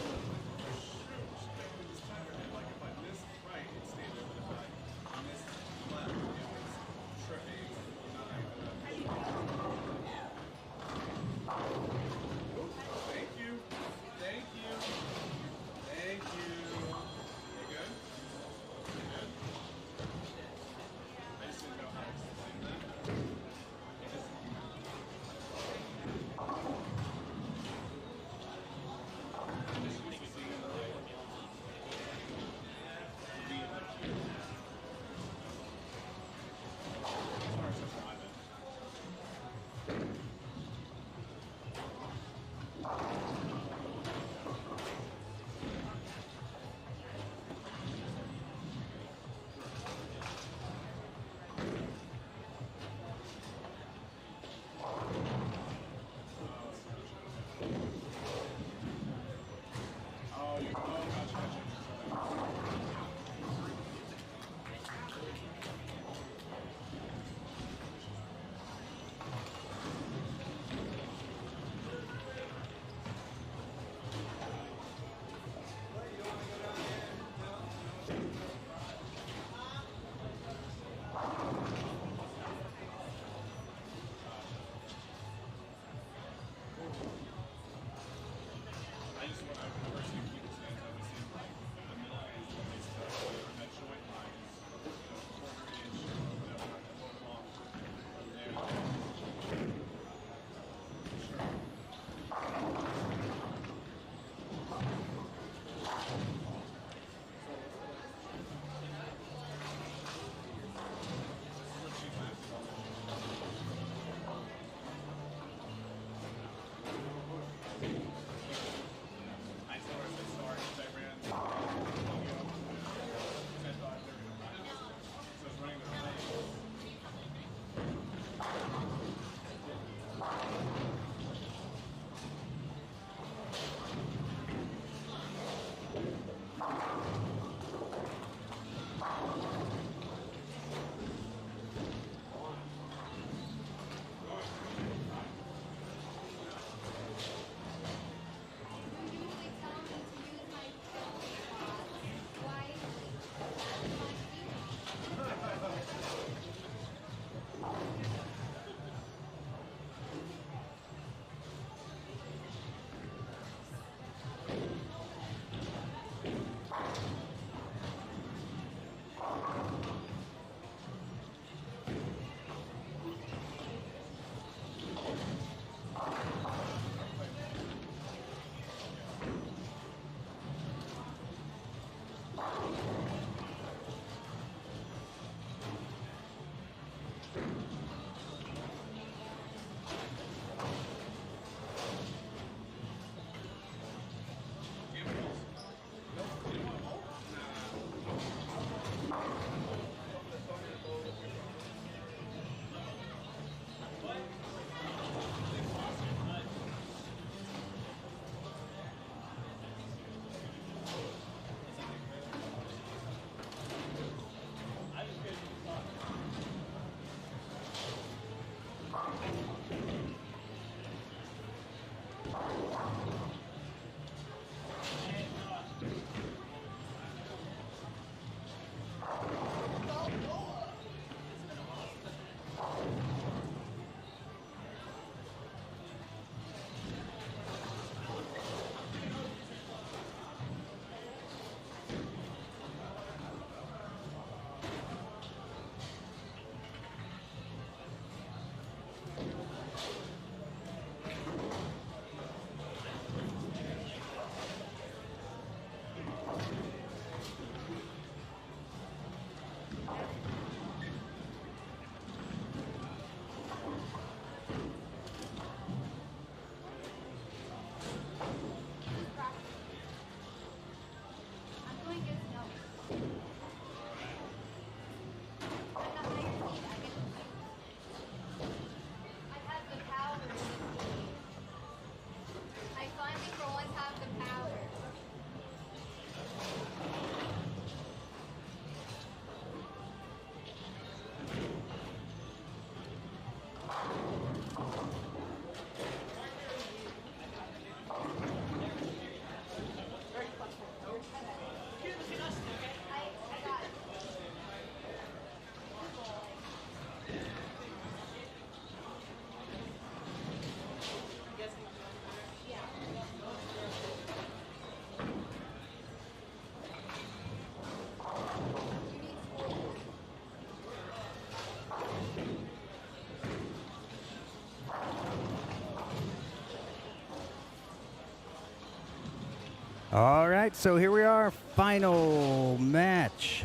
All right, so here we are, final match.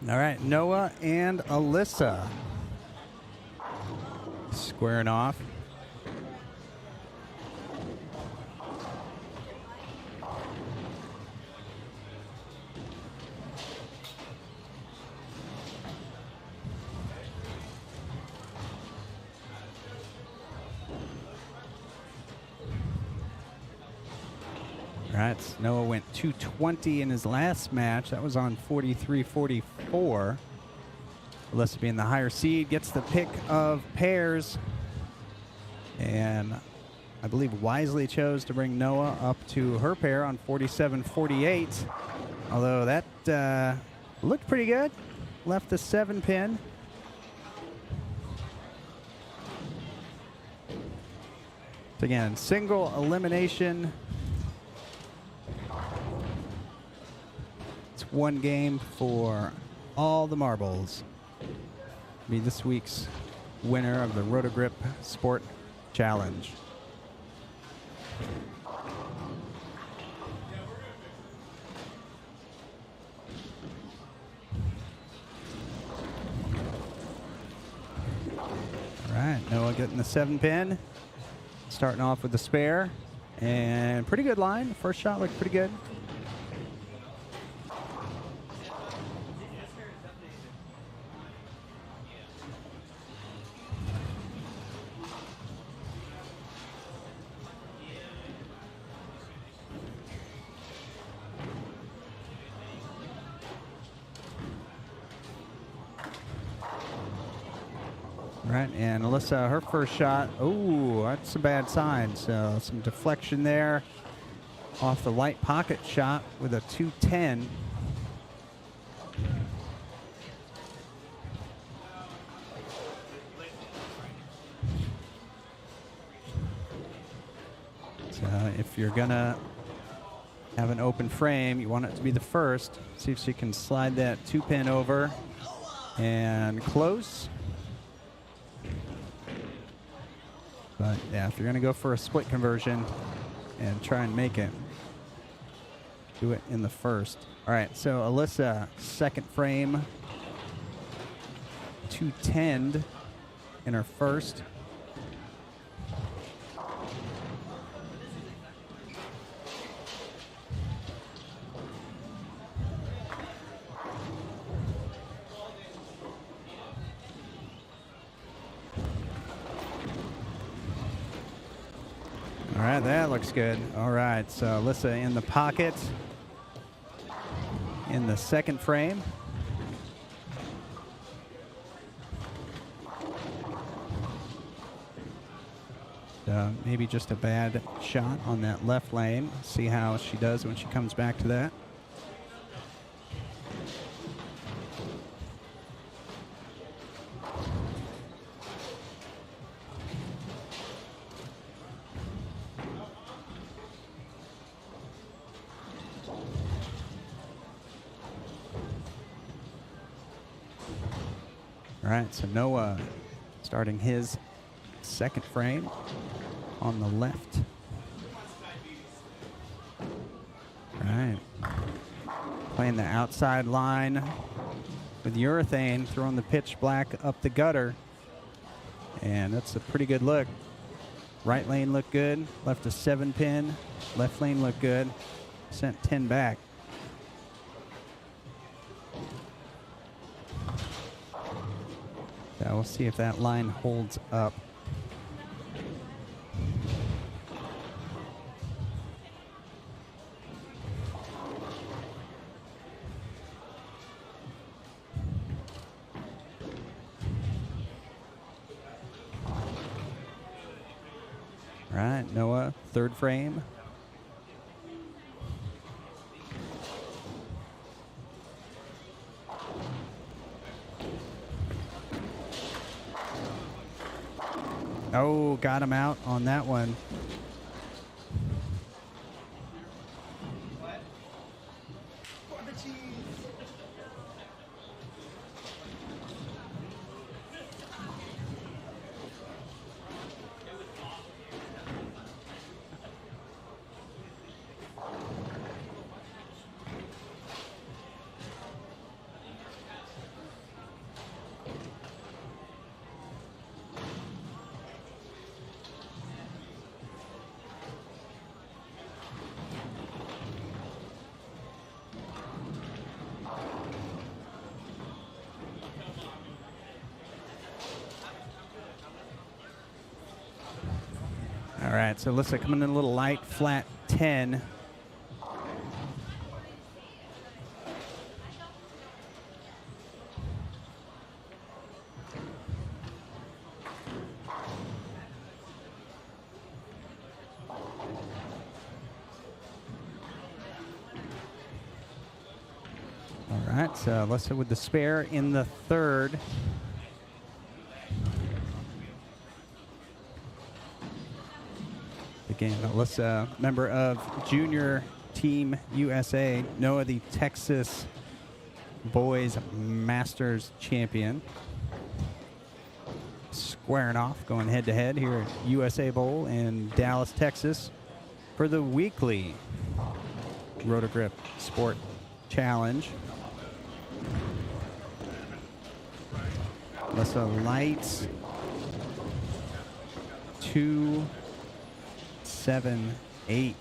All right, Noah and Alyssa squaring off. All right, Noah went 220 in his last match. That was on 43-44. Alyssa being the higher seed gets the pick of pairs. And I believe wisely chose to bring Noah up to her pair on 47-48. Although that looked pretty good. Left the 7-pin. Again, single elimination. It's one game for all the marbles. Be this week's winner of the Roto Grip Sport Challenge. All right, Noah getting the 7-pin. Starting off with the spare. And pretty good line. First shot looked pretty good. Right, and Alyssa, her first shot, oh, that's a bad sign. So some deflection there off the light pocket shot with a 210. So if you're gonna have an open frame, you want it to be the first. See if she can slide that 2-pin over and close. But yeah, if you're going to go for a split conversion and try and make it, do it in the first. All right, so Alyssa, second frame, 210 in her first. All right, that looks good. All right, so Alyssa in the pocket in the second frame. Maybe just a bad shot on that left lane. See how she does when she comes back to that. All right, so Noah starting his second frame on the left. All right, playing the outside line with urethane, throwing the pitch black up the gutter. And that's a pretty good look. Right lane looked good, left a 7-pin. Left lane looked good, sent 10 back. So we'll see if that line holds up. All right, Noah, third frame. Oh, got him out on that one. right, so Alyssa coming in a little light, flat 10. All right, so Alyssa with the spare in the third. Again, Alyssa, member of Junior Team USA. Noah, the Texas Boys Masters champion. Squaring off, going head-to-head here at USA Bowl in Dallas, Texas for the weekly Roto Grip Sport Challenge. Alyssa lights 2, 7, 8.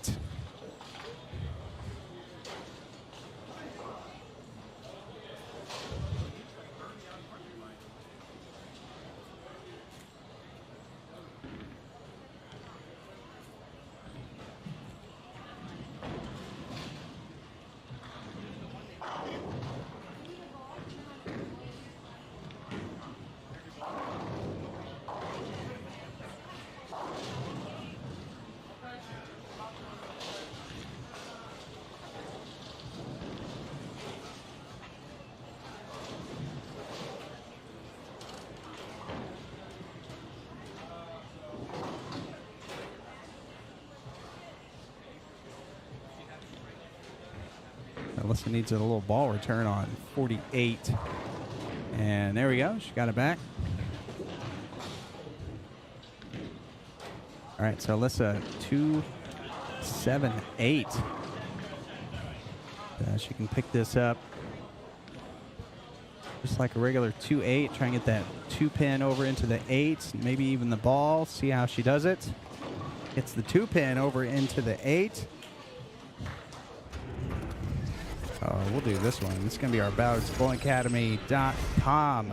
Alyssa needs a little ball return on 48. And there we go. She got it back. All right, so Alyssa 2, 7, 8. She can pick this up just like a regular 2-8. Try and get that 2-pin over into the 8, maybe even the ball. See how she does it. Gets the 2-pin over into the 8. We'll do this one. This is going to be our BallardsBowlingAcademy.com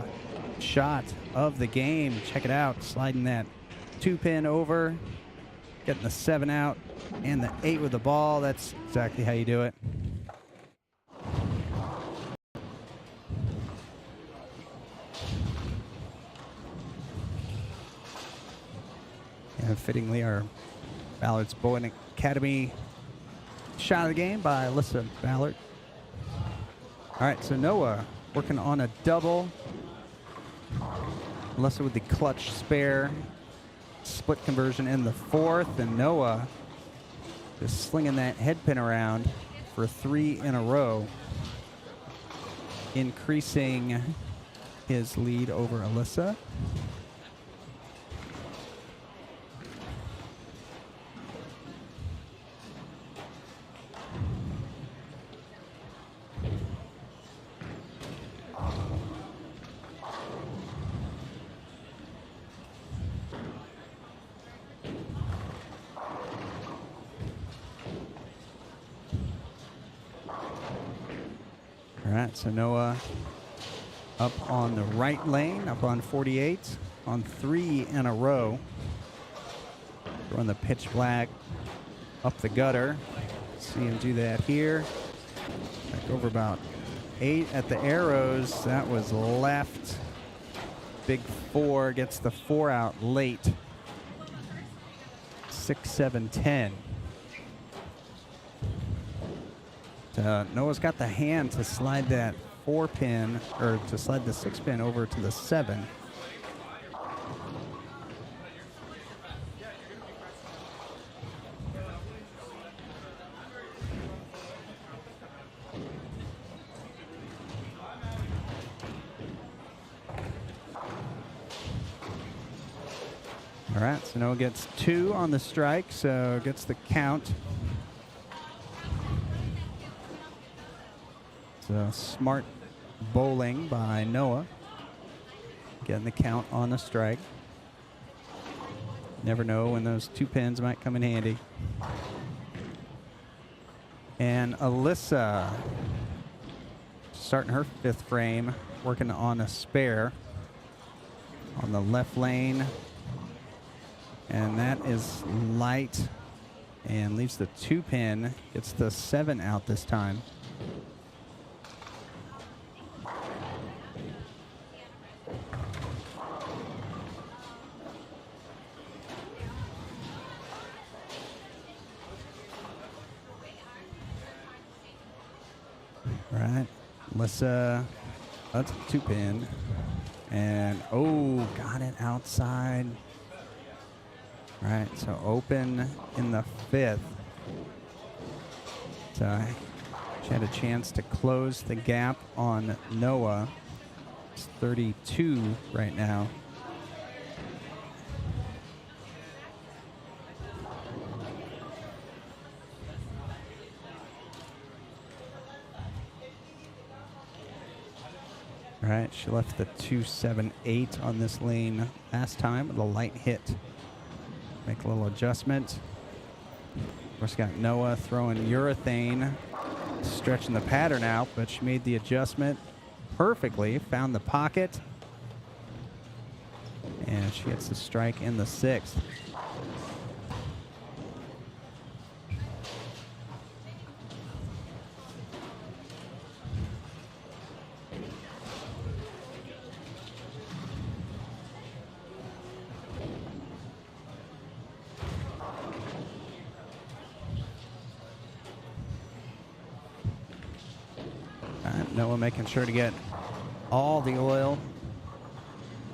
shot of the game. Check it out. Sliding that 2-pin over, getting the 7 out, and the 8 with the ball. That's exactly how you do it. And fittingly, our Ballards Bowling Academy shot of the game by Alyssa Ballard. All right, so Noah working on a double. Alyssa with the clutch spare. Split conversion in the fourth, and Noah just slinging that head pin around for 3 in a row, increasing his lead over Alyssa. All right, so Noah up on the right lane, up on 48, on 3 in a row. Throwing the pitch black up the gutter. See him do that here. Back over about 8 at the arrows. That was left. Big 4 gets the 4 out late. 6, 7, 10. Noah's got the hand to slide that 4-pin, or to slide the 6-pin over to the 7. All right, so Noah gets 2 on the strike, so gets the count. So smart bowling by Noah. Getting the count on the strike. Never know when those 2 pins might come in handy. And Alyssa starting her 5th frame, working on a spare on the left lane. And that is light and leaves the 2-pin. Gets the 7 out this time. Right, Alyssa, that's a 2-pin. And, oh, got it outside. Right, so open in the 5th. So she had a chance to close the gap on Noah. It's 32 right now. All right, she left the 278 on this lane last time with a light hit. Make a little adjustment. Of course, got Noah throwing urethane, stretching the pattern out, but she made the adjustment perfectly, found the pocket, and she gets the strike in the 6th. Noah making sure to get all the oil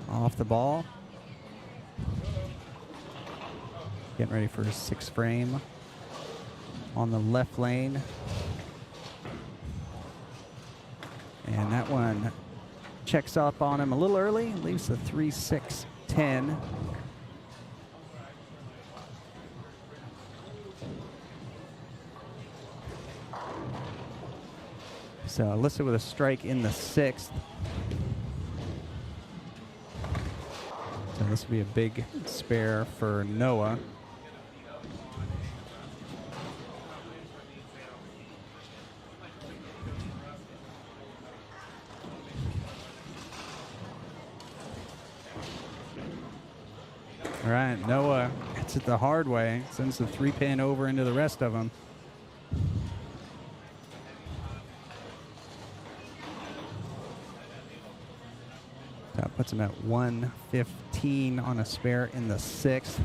off the ball. Getting ready for his 6th frame on the left lane. And that one checks up on him a little early, leaves the 3-6-10. So Alyssa with a strike in the 6th. So this will be a big spare for Noah. All right, Noah hits it the hard way, sends the 3-pin over into the rest of them. That puts him at 115 on a spare in the 6th.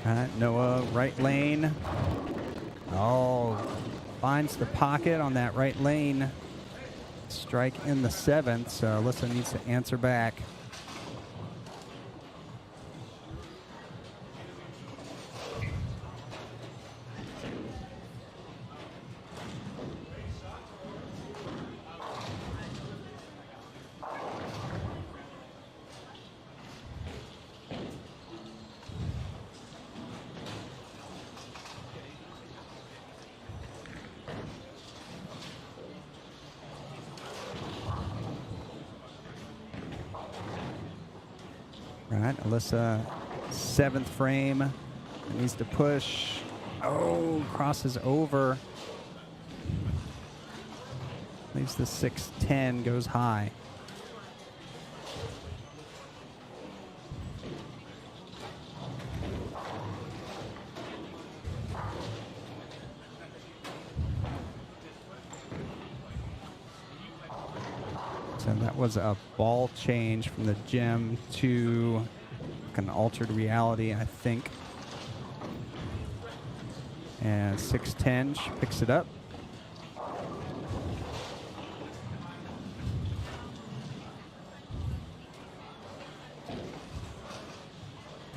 All right, Noah, right lane. Oh, finds the pocket on that right lane. Strike in the 7th, so Alyssa needs to answer back. Right, Alyssa, 7th frame, needs to push. Oh, crosses over. Leaves the 6-10, goes high. So that was a ball change from the gem to an altered reality, I think. And 6-10, she picks it up.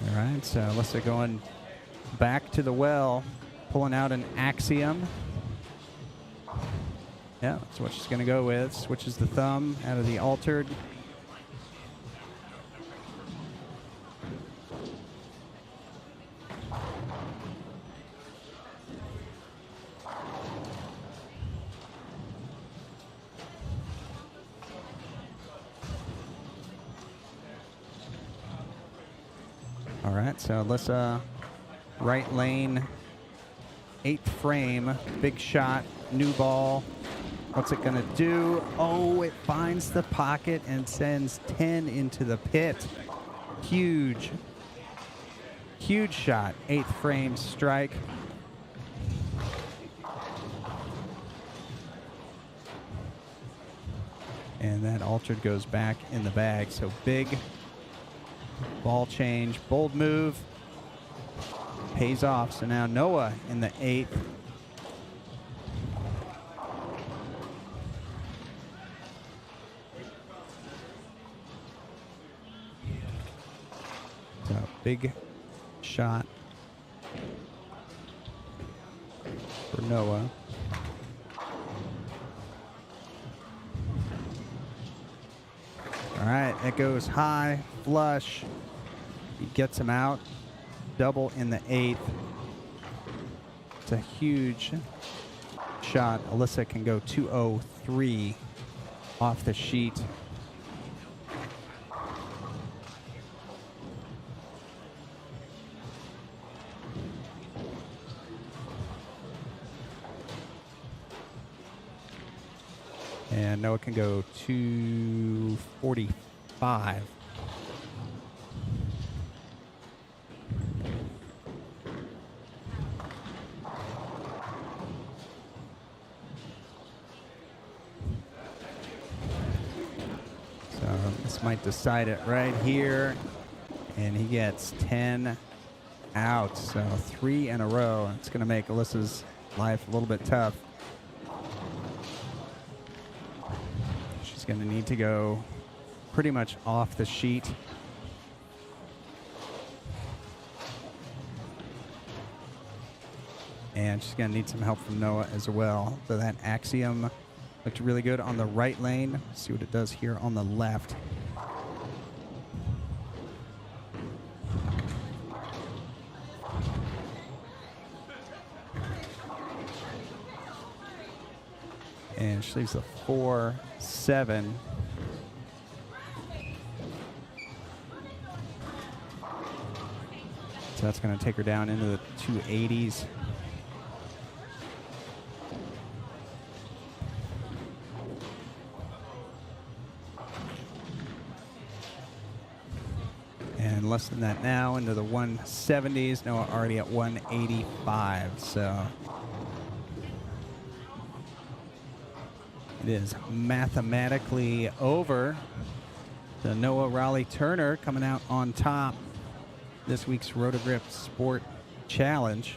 All right, so Alyssa going back to the well, pulling out an axiom. Yeah, that's what she's going to go with. Switches the thumb out of the altered. right, so Alyssa, right lane, 8th frame, big shot, new ball. What's it gonna do? Oh, it finds the pocket and sends 10 into the pit. Huge, huge shot, 8th frame strike. And that altered goes back in the bag. So big ball change, bold move, pays off. So now Noah in the 8th. So big shot for Noah. All right, it goes high, flush. He gets him out. Double in the 8th. It's a huge shot. Alyssa can go 203 off the sheet. And Noah can go 245. So this might decide it right here. And he gets 10 out. So 3 in a row. It's going to make Alyssa's life a little bit tough. Going to need to go pretty much off the sheet. And she's going to need some help from Noah as well. So that axiom looked really good on the right lane. Let's see what it does here on the left. And she leaves a 4-7. So that's going to take her down into the 280s. And less than that now into the 170s. Noah already at 185. So it is mathematically over. The Noah Raleigh-Turner coming out on top this week's Roto Grip Sport Challenge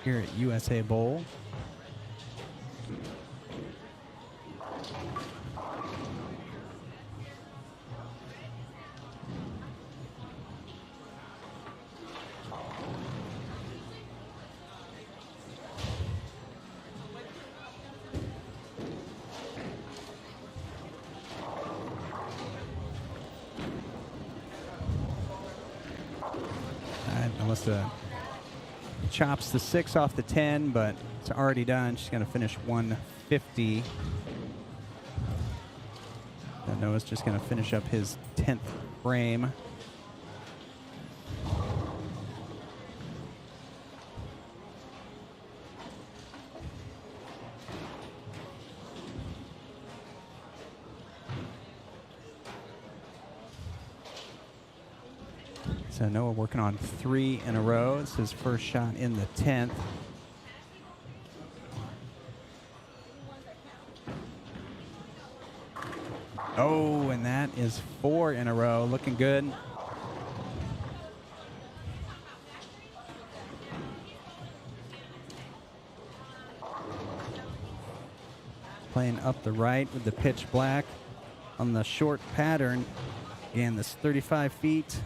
here at USA Bowl. Alyssa chops the 6 off the 10, but it's already done. She's going to finish 150. And Noah's just going to finish up his 10th frame. So Noah working on 3 in a row. It's his first shot in the 10th. Oh, and that is 4 in a row. Looking good. Playing up the right with the pitch black on the short pattern. Again, this 35 feet.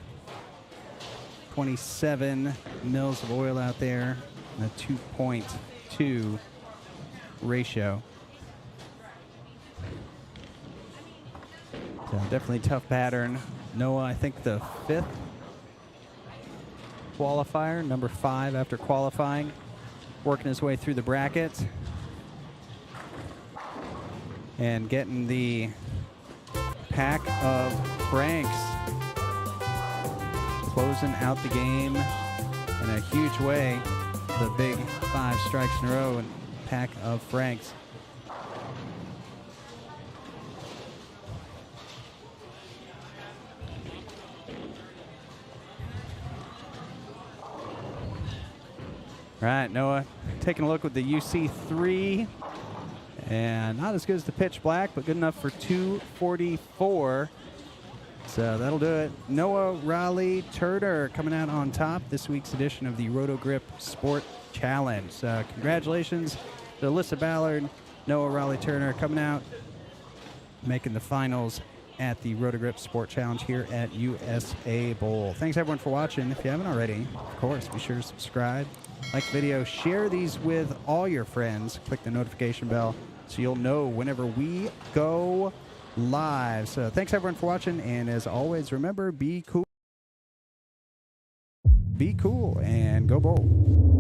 27 mils of oil out there, and a 2.2 ratio. So definitely tough pattern. Noah, I think the 5th qualifier, number 5 after qualifying, working his way through the bracket and getting the pack of cranks. closing out the game in a huge way. The big 5 strikes in a row and pack of Franks. All right, Noah, taking a look with the UC3. And not as good as the pitch black, but good enough for 244. So that'll do it. Noah Raleigh Turner coming out on top this week's edition of the Roto Grip Sport Challenge. Congratulations to Alyssa Ballard, Noah Raleigh Turner coming out, making the finals at the Roto Grip Sport Challenge here at USA Bowl. Thanks everyone for watching. If you haven't already, of course, be sure to subscribe, like the video, share these with all your friends, click the notification bell so you'll know whenever we go live. So thanks everyone for watching, and as always, remember, be cool, and go Bowl.